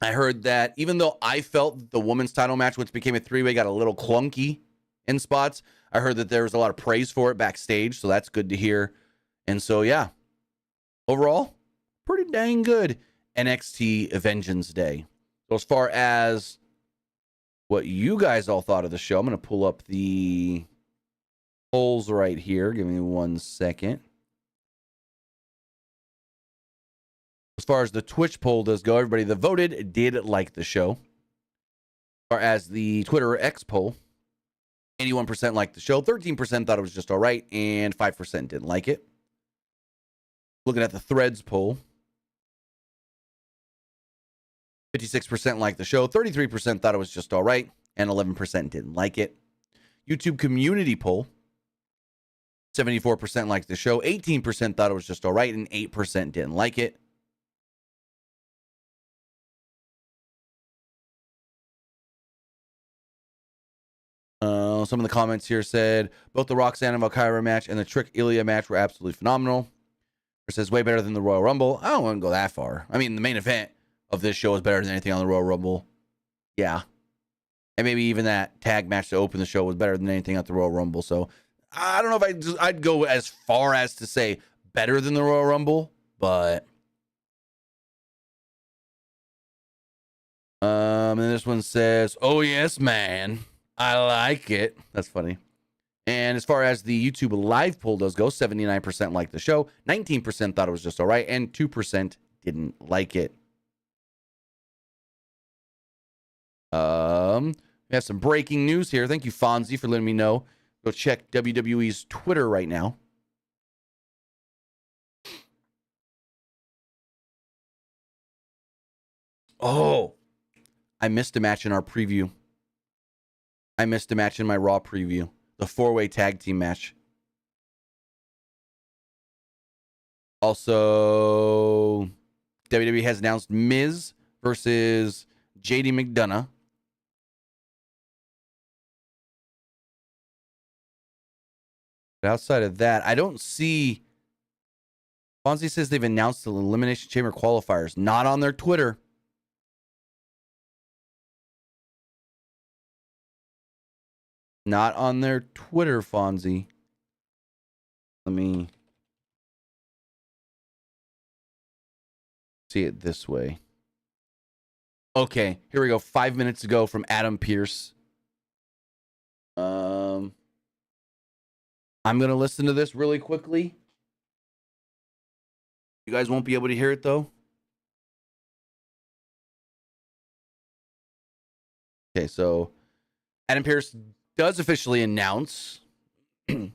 I heard that even though I felt the women's title match, which became a three-way, got a little clunky in spots, I heard that there was a lot of praise for it backstage, so that's good to hear. And so, yeah, overall, pretty dang good NXT Vengeance Day. So as far as what you guys all thought of the show, I'm going to pull up the polls right here. Give me 1 second. As far as the Twitch poll does go, everybody that voted did like the show. As far as the Twitter X poll, 81% liked the show, 13% thought it was just all right, and 5% didn't like it. Looking at the Threads poll, 56% liked the show, 33% thought it was just all right, and 11% didn't like it. YouTube community poll, 74% liked the show, 18% thought it was just all right, and 8% didn't like it. Some of the comments here said both the Roxanne and Valkyria match and the Trick Ilya match were absolutely phenomenal. It says way better than the Royal Rumble. I don't want to go that far. I mean, the main event of this show is better than anything on the Royal Rumble. Yeah. And maybe even that tag match to open the show was better than anything at the Royal Rumble. So I don't know if I'd go as far as to say better than the Royal Rumble, but and this one says, "Oh yes, man. I like it." That's funny. And as far as the YouTube live poll does go, 79% liked the show, 19% thought it was just all right, and 2% didn't like it. We have some breaking news here. Thank you, Fonzie, for letting me know. Go check WWE's Twitter right now. Oh, I missed a match in our preview. I missed a match in my Raw preview. The 4-way tag team match. Also, WWE has announced Miz versus JD McDonough. But outside of that, I don't see. Fonzie says they've announced the Elimination Chamber qualifiers. Not on their Twitter. Not on their Twitter, Fonzie. Let me see it this way. Okay, here we go. 5 minutes ago from Adam Pearce. I'm going to listen to this really quickly. You guys won't be able to hear it, though. Okay, so Adam Pearce does officially announce. Yeah,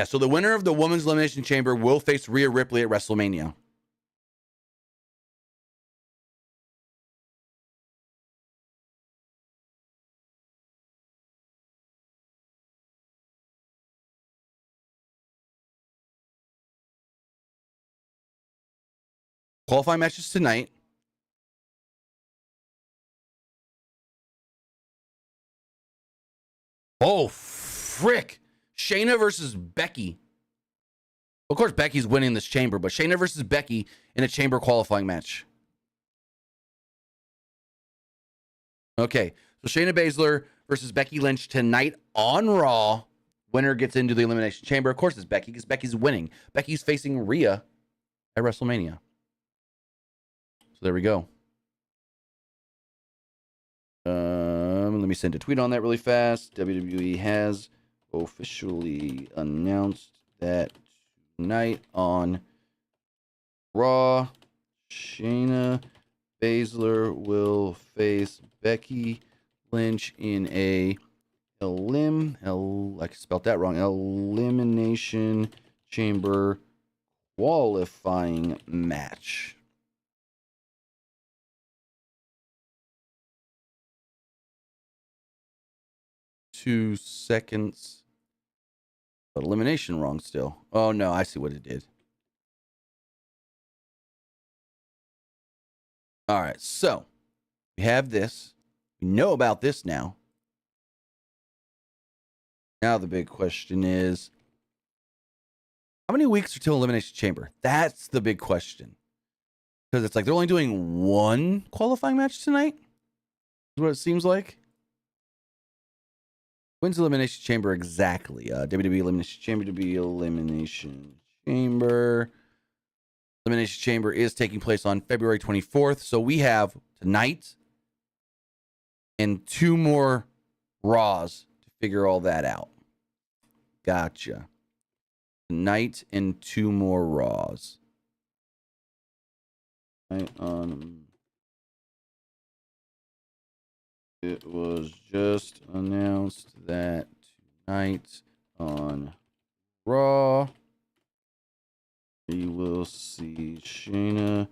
so the winner of the Women's Elimination Chamber will face Rhea Ripley at WrestleMania. Qualifying matches tonight. Oh, frick. Shayna versus Becky. Of course, Becky's winning this chamber, but Shayna versus Becky in a chamber qualifying match. Okay, so Shayna Baszler versus Becky Lynch tonight on Raw. Winner gets into the Elimination Chamber. Of course, it's Becky because Becky's winning. Becky's facing Rhea at WrestleMania. So there we go. Let me send a tweet on that really fast. WWE has officially announced that tonight on Raw, Shayna Baszler will face Becky Lynch in I spelled that wrong. Elimination Chamber qualifying match. Two seconds. But elimination wrong still. Oh no, I see what it did. All right, so we have this. We know about this now. Now the big question is, how many weeks are till Elimination Chamber? That's the big question. Because it's like they're only doing one qualifying match tonight. Is what it seems like. When's Elimination Chamber exactly? WWE Elimination Chamber, WWE Elimination Chamber. Elimination Chamber is taking place on February 24th. So we have tonight and 2 more Raws to figure all that out. Gotcha. Tonight and 2 more Raws. Right on. It was just announced that tonight on Raw, we will see Shayna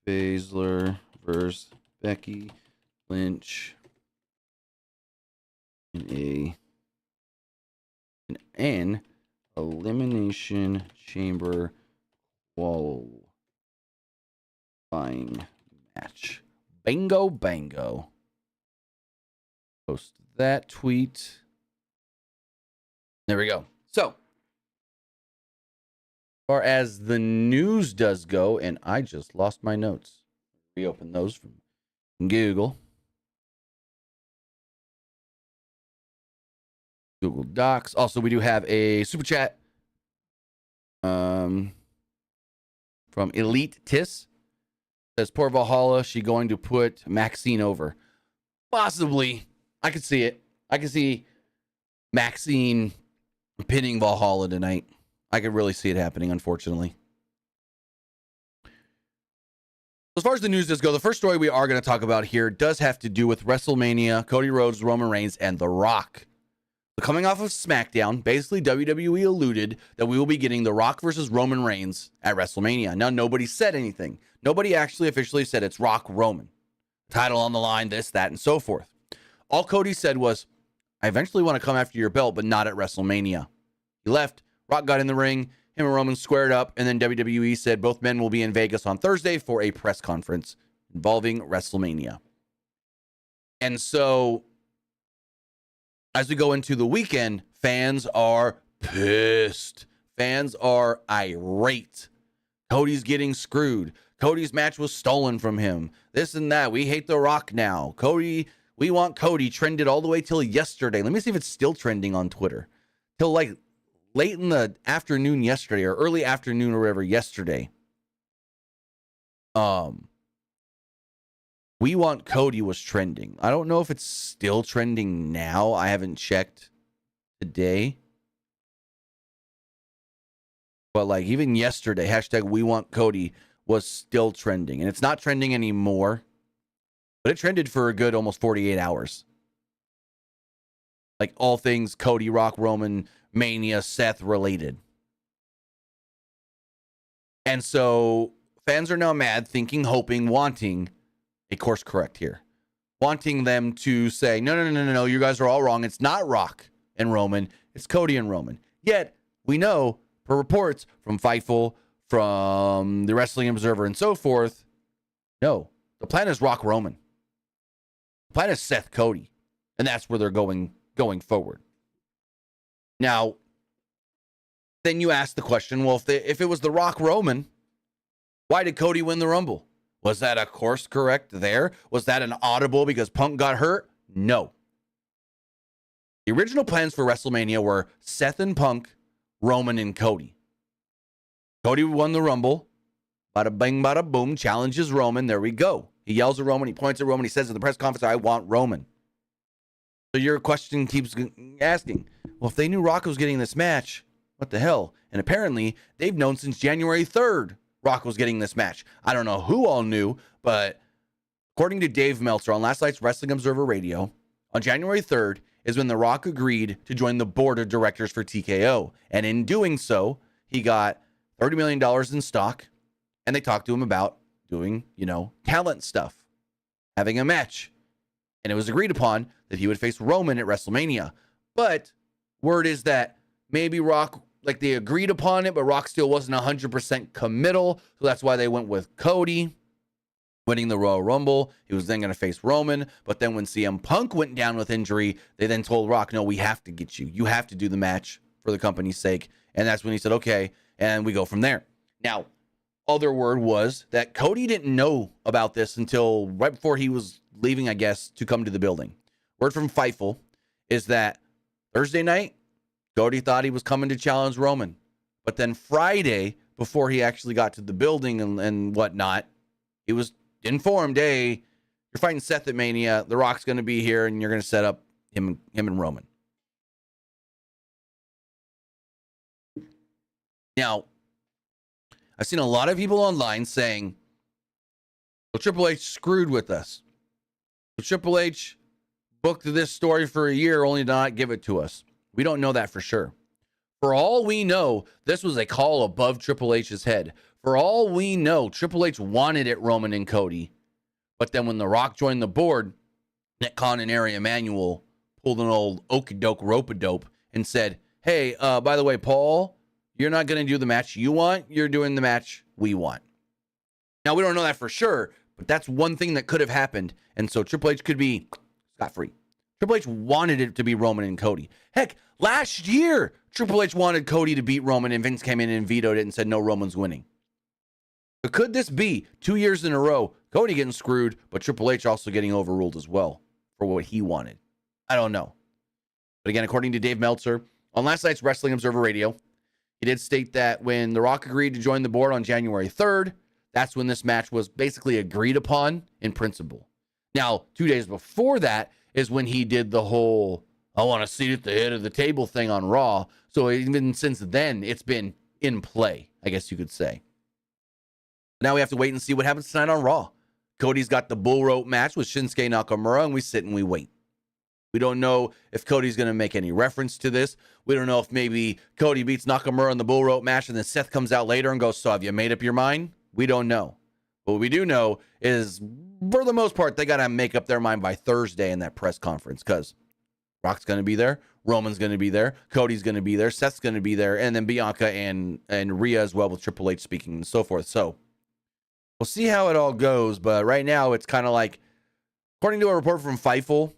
Baszler versus Becky Lynch in an Elimination Chamber qualifying match. Bingo, bango. Post that tweet. There we go. So, as far as the news does go, and I just lost my notes. Reopen those from Google. Google Docs. Also, we do have a super chat from Elite Tiss. Says, poor Valhalla, she going to put Maxine over. Possibly. I could see it. I could see Maxine pinning Valhalla tonight. I could really see it happening, unfortunately. As far as the news does go, the first story we are going to talk about here does have to do with WrestleMania, Cody Rhodes, Roman Reigns, and The Rock. So coming off of SmackDown, basically WWE alluded that we will be getting The Rock versus Roman Reigns at WrestleMania. Now, nobody said anything. Nobody actually officially said it's Rock Roman. Title on the line, this, that, and so forth. All Cody said was, I eventually want to come after your belt, but not at WrestleMania. He left. Rock got in the ring. Him and Roman squared up. And then WWE said both men will be in Vegas on Thursday for a press conference involving WrestleMania. And so, as we go into the weekend, fans are pissed. Fans are irate. Cody's getting screwed. Cody's match was stolen from him. This and that. We hate The Rock now. Cody... We want Cody trended all the way till yesterday. Let me see if it's still trending on Twitter. Till like late in the afternoon yesterday or early afternoon or whatever yesterday. We want Cody was trending. I don't know if it's still trending now. I haven't checked today. But like even yesterday, hashtag we want Cody was still trending. And it's not trending anymore. But it trended for a good almost 48 hours. Like all things Cody, Rock, Roman, Mania, Seth related. And so fans are now mad, thinking, hoping, wanting a course correct here. Wanting them to say, no, you guys are all wrong. It's not Rock and Roman. It's Cody and Roman. Yet, we know, per reports from Fightful, from the Wrestling Observer, and so forth, no, the plan is Rock Roman. The plan is Seth Cody. And that's where they're going forward. Now, then you ask the question, well, if it was the Rock Roman, why did Cody win the Rumble? Was that a course correct there? Was that an audible because Punk got hurt? No. The original plans for WrestleMania were Seth and Punk, Roman and Cody. Cody won the Rumble. Bada bing, bada boom, challenges Roman. There we go. He yells at Roman. He points at Roman. He says at the press conference, I want Roman. So your question keeps asking, well, if they knew Rock was getting this match, what the hell? And apparently, they've known since January 3rd Rock was getting this match. I don't know who all knew, but according to Dave Meltzer on last night's Wrestling Observer Radio, on January 3rd is when The Rock agreed to join the board of directors for TKO. And in doing so, he got $30 million in stock, and they talked to him about doing, talent stuff, having a match. And it was agreed upon that he would face Roman at WrestleMania. But word is that maybe Rock, they agreed upon it, but Rock still wasn't 100% committal. So that's why they went with Cody winning the Royal Rumble. He was then going to face Roman. But then when CM Punk went down with injury, they then told Rock, no, we have to get you. You have to do the match for the company's sake. And that's when he said, okay. And we go from there. Now, other word was that Cody didn't know about this until right before he was leaving, I guess, to come to the building. Word from Fightful is that Thursday night, Cody thought he was coming to challenge Roman. But then Friday, before he actually got to the building and whatnot, he was informed, hey, you're fighting Seth at Mania. The Rock's going to be here, and you're going to set up him and Roman. Now, I've seen a lot of people online saying, well, Triple H screwed with us. Well, Triple H booked this story for a year only to not give it to us. We don't know that for sure. For all we know, this was a call above Triple H's head. For all we know, Triple H wanted it Roman and Cody. But then when The Rock joined the board, Nick Khan and Ari Emanuel pulled an old okey-doke rope-a-dope and said, hey, by the way, Paul, you're not going to do the match you want. You're doing the match we want. Now, we don't know that for sure, but that's one thing that could have happened. And so Triple H could be scot-free. Triple H wanted it to be Roman and Cody. Heck, last year, Triple H wanted Cody to beat Roman, and Vince came in and vetoed it and said, no, Roman's winning. But could this be 2 years in a row, Cody getting screwed, but Triple H also getting overruled as well for what he wanted? I don't know. But again, according to Dave Meltzer, on last night's Wrestling Observer Radio, he did state that when The Rock agreed to join the board on January 3rd, that's when this match was basically agreed upon in principle. Now, 2 days before that is when he did the whole, I want a seat at the head of the table thing on Raw. So even since then, it's been in play, I guess you could say. Now we have to wait and see what happens tonight on Raw. Cody's got the bull rope match with Shinsuke Nakamura, and we sit and we wait. We don't know if Cody's going to make any reference to this. We don't know if maybe Cody beats Nakamura in the bull rope match and then Seth comes out later and goes, so have you made up your mind? We don't know. But what we do know is, for the most part, they got to make up their mind by Thursday in that press conference, because Rock's going to be there, Roman's going to be there, Cody's going to be there, Seth's going to be there, and then Bianca and Rhea as well, with Triple H speaking and so forth. So we'll see how it all goes, but right now it's kind of like, according to a report from Fightful,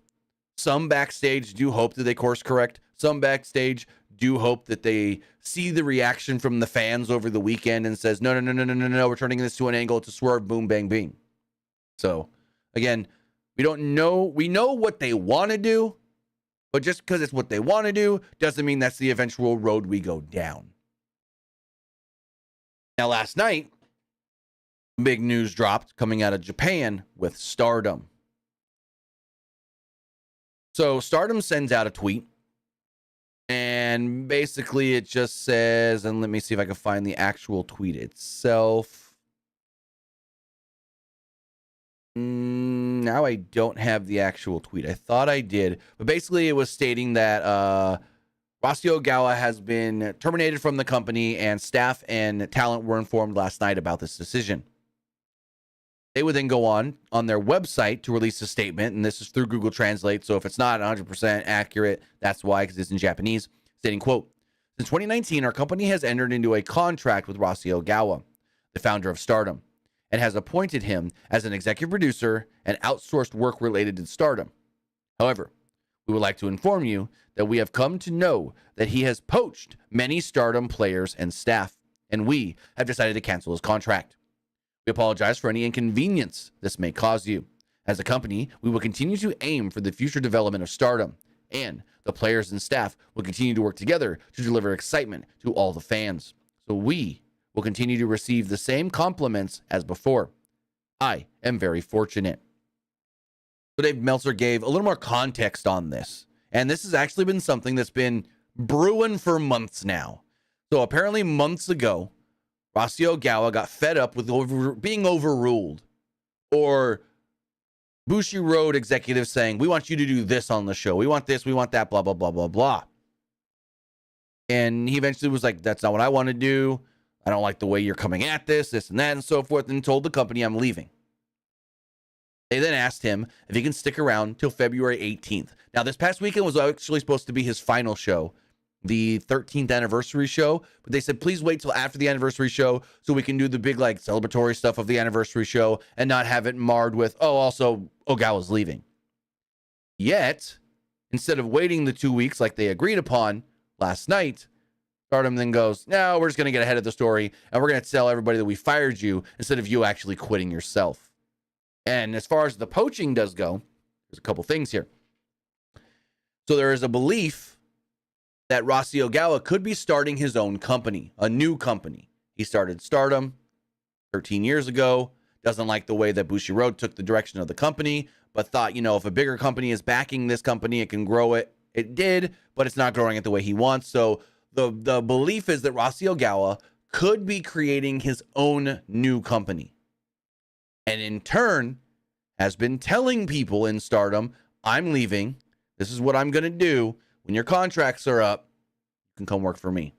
some backstage do hope that they course correct. Some backstage do hope that they see the reaction from the fans over the weekend and says, no, we're turning this to an angle to swerve, boom, bang, bing. So, again, we don't know. We know what they want to do, but just because it's what they want to do doesn't mean that's the eventual road we go down. Now, last night, big news dropped coming out of Japan with Stardom. So Stardom sends out a tweet, and basically it just says, and let me see if I can find the actual tweet itself. Now I don't have the actual tweet. I thought I did, but basically it was stating that Rossy Ogawa has been terminated from the company, and staff and talent were informed last night about this decision. They would then go on their website to release a statement, and this is through Google Translate, so if it's not 100% accurate, that's why, because it's in Japanese, stating, quote, since 2019, our company has entered into a contract with Rossy Ogawa, the founder of Stardom, and has appointed him as an executive producer and outsourced work related to Stardom. However, we would like to inform you that we have come to know that he has poached many Stardom players and staff, and we have decided to cancel his contract. We We apologize for any inconvenience this may cause you. As a company, we will continue to aim for the future development of Stardom, and the players and staff will continue to work together to deliver excitement to all the fans. So we will continue to receive the same compliments as before. I am very fortunate. So Dave Meltzer gave a little more context on this, and this has actually been something that's been brewing for months now. So apparently months ago, Rossy Ogawa got fed up with being overruled, or Bushiroad executives saying, we want you to do this on the show. We want this, we want that, blah, blah, blah, blah, blah. And he eventually was like, that's not what I want to do. I don't like the way you're coming at this and that, and so forth, and told the company I'm leaving. They then asked him if he can stick around till February 18th. Now, this past weekend was actually supposed to be his final show, the 13th anniversary show, but they said, please wait till after the anniversary show so we can do the big, like, celebratory stuff of the anniversary show and not have it marred with, oh, also, Ogawa's leaving. Yet, instead of waiting the 2 weeks like they agreed upon last night, Stardom then goes, no, we're just going to get ahead of the story, and we're going to tell everybody that we fired you instead of you actually quitting yourself. And as far as the poaching does go, there's a couple things here. So there is a belief that Rossy Ogawa could be starting his own company, a new company. He started Stardom 13 years ago, doesn't like the way that Bushiroad took the direction of the company, but thought, you know, if a bigger company is backing this company, it can grow it. It did, but it's not growing it the way he wants. So the belief is that Rossy Ogawa could be creating his own new company. And in turn, has been telling people in Stardom, I'm leaving. This is what I'm going to do. When your contracts are up, you can come work for me.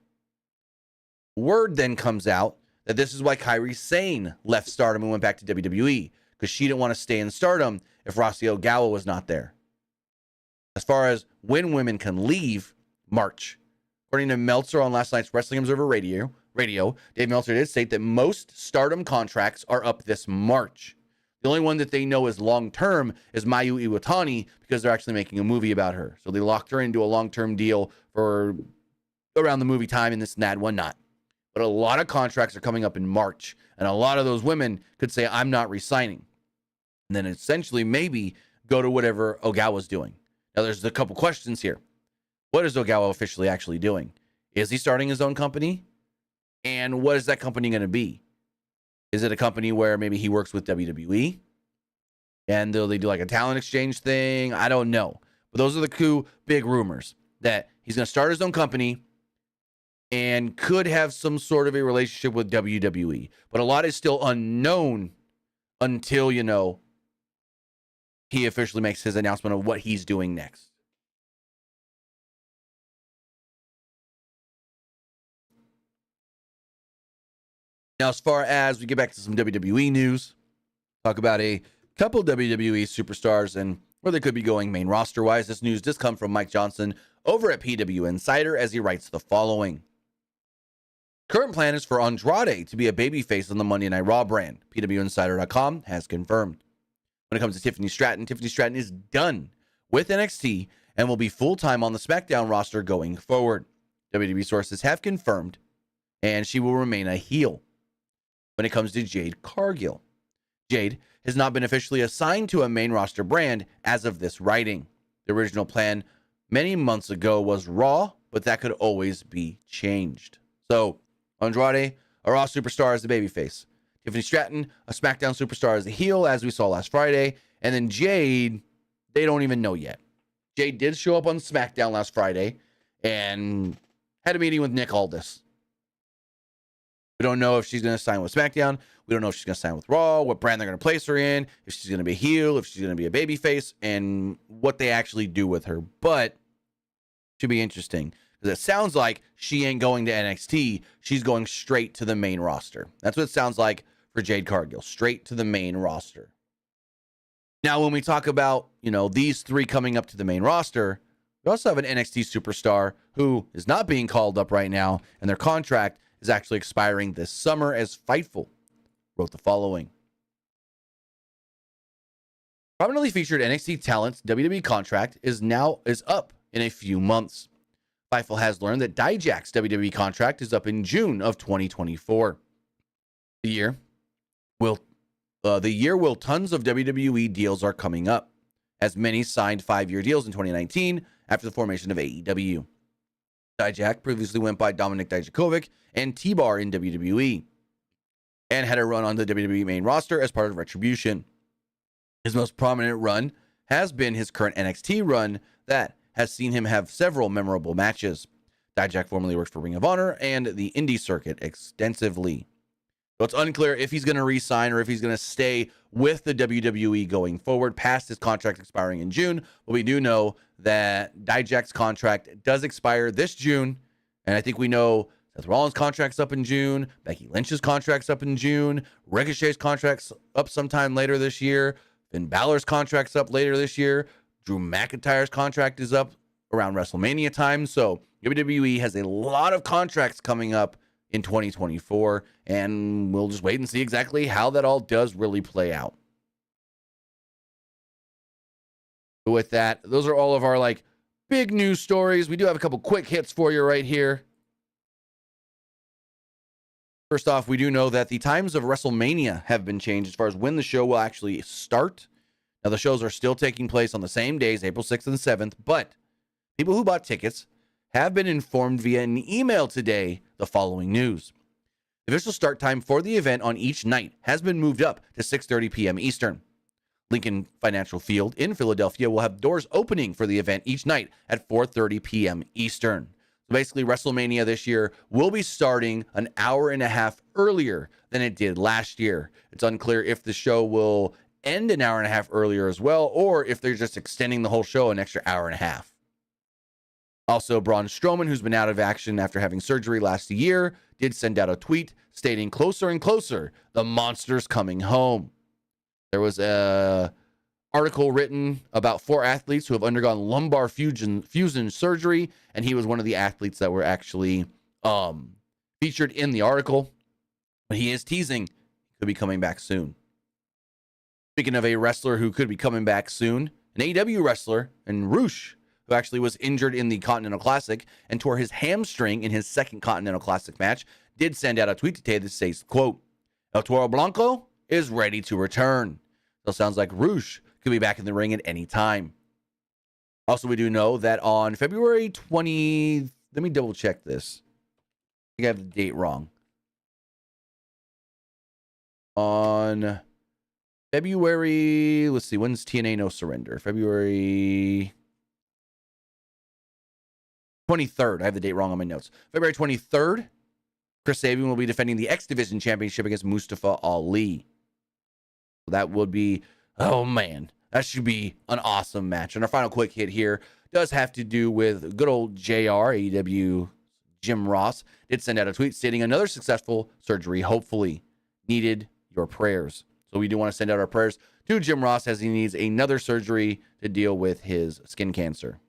Word then comes out that this is why Kairi Sane left Stardom and went back to WWE, because she didn't want to stay in Stardom if Rossy Ogawa was not there. As far as when women can leave, March. According to Meltzer on last night's Wrestling Observer Radio, Dave Meltzer did state that most Stardom contracts are up this March. The only one that they know is long-term is Mayu Iwatani, because they're actually making a movie about her. So they locked her into a long-term deal for around the movie time and this and that, whatnot. But a lot of contracts are coming up in March, and a lot of those women could say, I'm not resigning. And then essentially maybe go to whatever Ogawa's doing. Now, there's a couple questions here. What is Ogawa officially actually doing? Is he starting his own company? And what is that company going to be? Is it a company where maybe he works with WWE? And they do like a talent exchange thing? I don't know. But those are the two big rumors, that he's going to start his own company and could have some sort of a relationship with WWE. But a lot is still unknown until, you know, he officially makes his announcement of what he's doing next. Now, as far as we get back to some WWE news, talk about a couple WWE superstars and where they could be going main roster-wise. This news does come from Mike Johnson over at PWU Insider, as he writes the following. Current plan is for Andrade to be a babyface on the Monday Night Raw brand. PWInsider.com has confirmed. When it comes to Tiffany Stratton is done with NXT and will be full-time on the SmackDown roster going forward. WWE sources have confirmed, and she will remain a heel. When it comes to Jade Cargill, Jade has not been officially assigned to a main roster brand as of this writing. The original plan many months ago was Raw, but that could always be changed. So, Andrade, a Raw superstar as the babyface. Tiffany Stratton, a SmackDown superstar as the heel, as we saw last Friday. And then Jade, they don't even know yet. Jade did show up on SmackDown last Friday and had a meeting with Nick Aldis. We don't know if she's going to sign with SmackDown. We don't know if she's going to sign with Raw, what brand they're going to place her in, if she's going to be a heel, if she's going to be a babyface, and what they actually do with her. But it should be interesting, because it sounds like she ain't going to NXT. She's going straight to the main roster. That's what it sounds like for Jade Cargill, straight to the main roster. Now, when we talk about, you know, these three coming up to the main roster, we also have an NXT superstar who is not being called up right now, and their contract is actually expiring this summer, as Fightful wrote the following. Prominently featured NXT talent's WWE contract is up in a few months. Fightful has learned that Djack's WWE contract is up in June of 2024. The year tons of WWE deals are coming up, as many signed 5-year deals in 2019 after the formation of AEW. Djack previously went by Dominic Dijakovic and T-Bar in WWE, and had a run on the WWE main roster as part of Retribution. His most prominent run has been his current NXT run that has seen him have several memorable matches. Djack formerly worked for Ring of Honor and the indie circuit extensively. So it's unclear if he's going to re-sign or if he's going to stay with the WWE going forward past his contract expiring in June. But we do know that Djack's contract does expire this June, and I think we know Seth Rollins' contract's up in June, Becky Lynch's contract's up in June, Ricochet's contract's up sometime later this year, Finn Balor's contract's up later this year, Drew McIntyre's contract is up around WrestleMania time. So WWE has a lot of contracts coming up in 2024, and we'll just wait and see exactly how that all does really play out. With that, those are all of our big news stories. We do have a couple quick hits for you right here. First off, we do know that the times of WrestleMania have been changed as far as when the show will actually start. Now, the shows are still taking place on the same days, April 6th and 7th, but people who bought tickets have been informed via an email today the following news. The official start time for the event on each night has been moved up to 6:30 p.m. Eastern. Lincoln Financial Field in Philadelphia will have doors opening for the event each night at 4:30 p.m. Eastern. So basically, WrestleMania this year will be starting an hour and a half earlier than it did last year. It's unclear if the show will end an hour and a half earlier as well, or if they're just extending the whole show an extra hour and a half. Also, Braun Strowman, who's been out of action after having surgery last year, did send out a tweet stating, "Closer and closer, the monster's coming home." There was a article written about 4 athletes who have undergone lumbar fusion surgery, and he was one of the athletes that were actually featured in the article. But he is teasing he could be coming back soon. Speaking of a wrestler who could be coming back soon, an AEW wrestler, and Roosh, who actually was injured in the Continental Classic and tore his hamstring in his second Continental Classic match, did send out a tweet today that says, quote, "El Toro Blanco is ready to return." So it sounds like Roosh could be back in the ring at any time. Also, we do know that on February 20, let me double check this. I think I have the date wrong. On February, let's see, when's TNA No Surrender? February 23rd. I have the date wrong on my notes. February 23rd, Chris Sabin will be defending the X Division Championship against Mustafa Ali. So that would be, oh man, that should be an awesome match. And our final quick hit here does have to do with good old JR, AEW Jim Ross, did send out a tweet stating another successful surgery, hopefully. Needed your prayers. So we do want to send out our prayers to Jim Ross as he needs another surgery to deal with his skin cancer.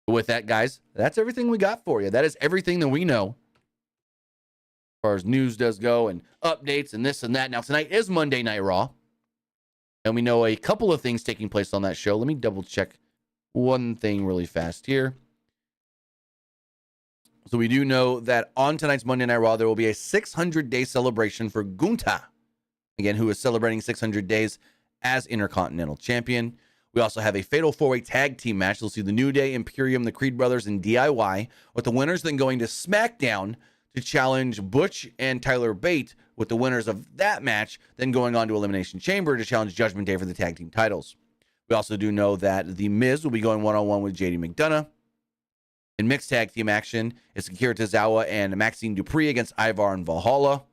With that, guys, that's everything we got for you. That is everything that we know as far as news does go and updates and this and that. Now, tonight is Monday Night Raw, and we know a couple of things taking place on that show. Let me double check one thing really fast here. So we do know that on tonight's Monday Night Raw, there will be a 600-day celebration for Gunta, again, who is celebrating 600 days as Intercontinental Champion. We also have a fatal 4-way tag team match. You'll see the New Day, Imperium, the Creed Brothers, and DIY, with the winners then going to SmackDown to challenge Butch and Tyler Bate, with the winners of that match then going on to Elimination Chamber to challenge Judgment Day for the tag team titles. We also do know that The Miz will be going one-on-one with JD McDonough. In mixed tag team action, it's Akira Tozawa and Maxine Dupree against Ivar and Valhalla.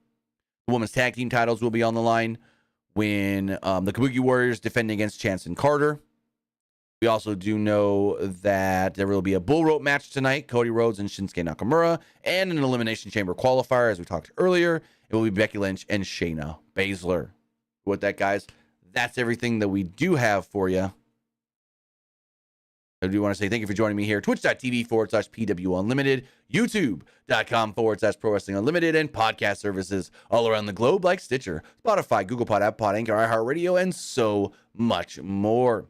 The women's tag team titles will be on the line when the Kabuki Warriors defend against Chance and Carter. We also do know that there will be a bull rope match tonight, Cody Rhodes and Shinsuke Nakamura, and an Elimination Chamber qualifier, as we talked earlier. It will be Becky Lynch and Shayna Baszler. With that, guys, that's everything that we do have for you. I do want to say thank you for joining me here. Twitch.tv/PW Unlimited, YouTube.com/Pro Wrestling Unlimited, and podcast services all around the globe like Stitcher, Spotify, Google Pod, Apple Pod, Anchor, iHeartRadio, and so much more.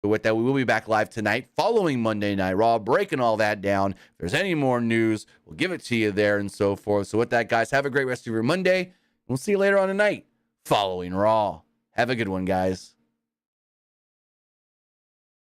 But with that, we will be back live tonight following Monday Night Raw, breaking all that down. If there's any more news, we'll give it to you there and so forth. So with that, guys, have a great rest of your Monday. We'll see you later on tonight following Raw. Have a good one, guys.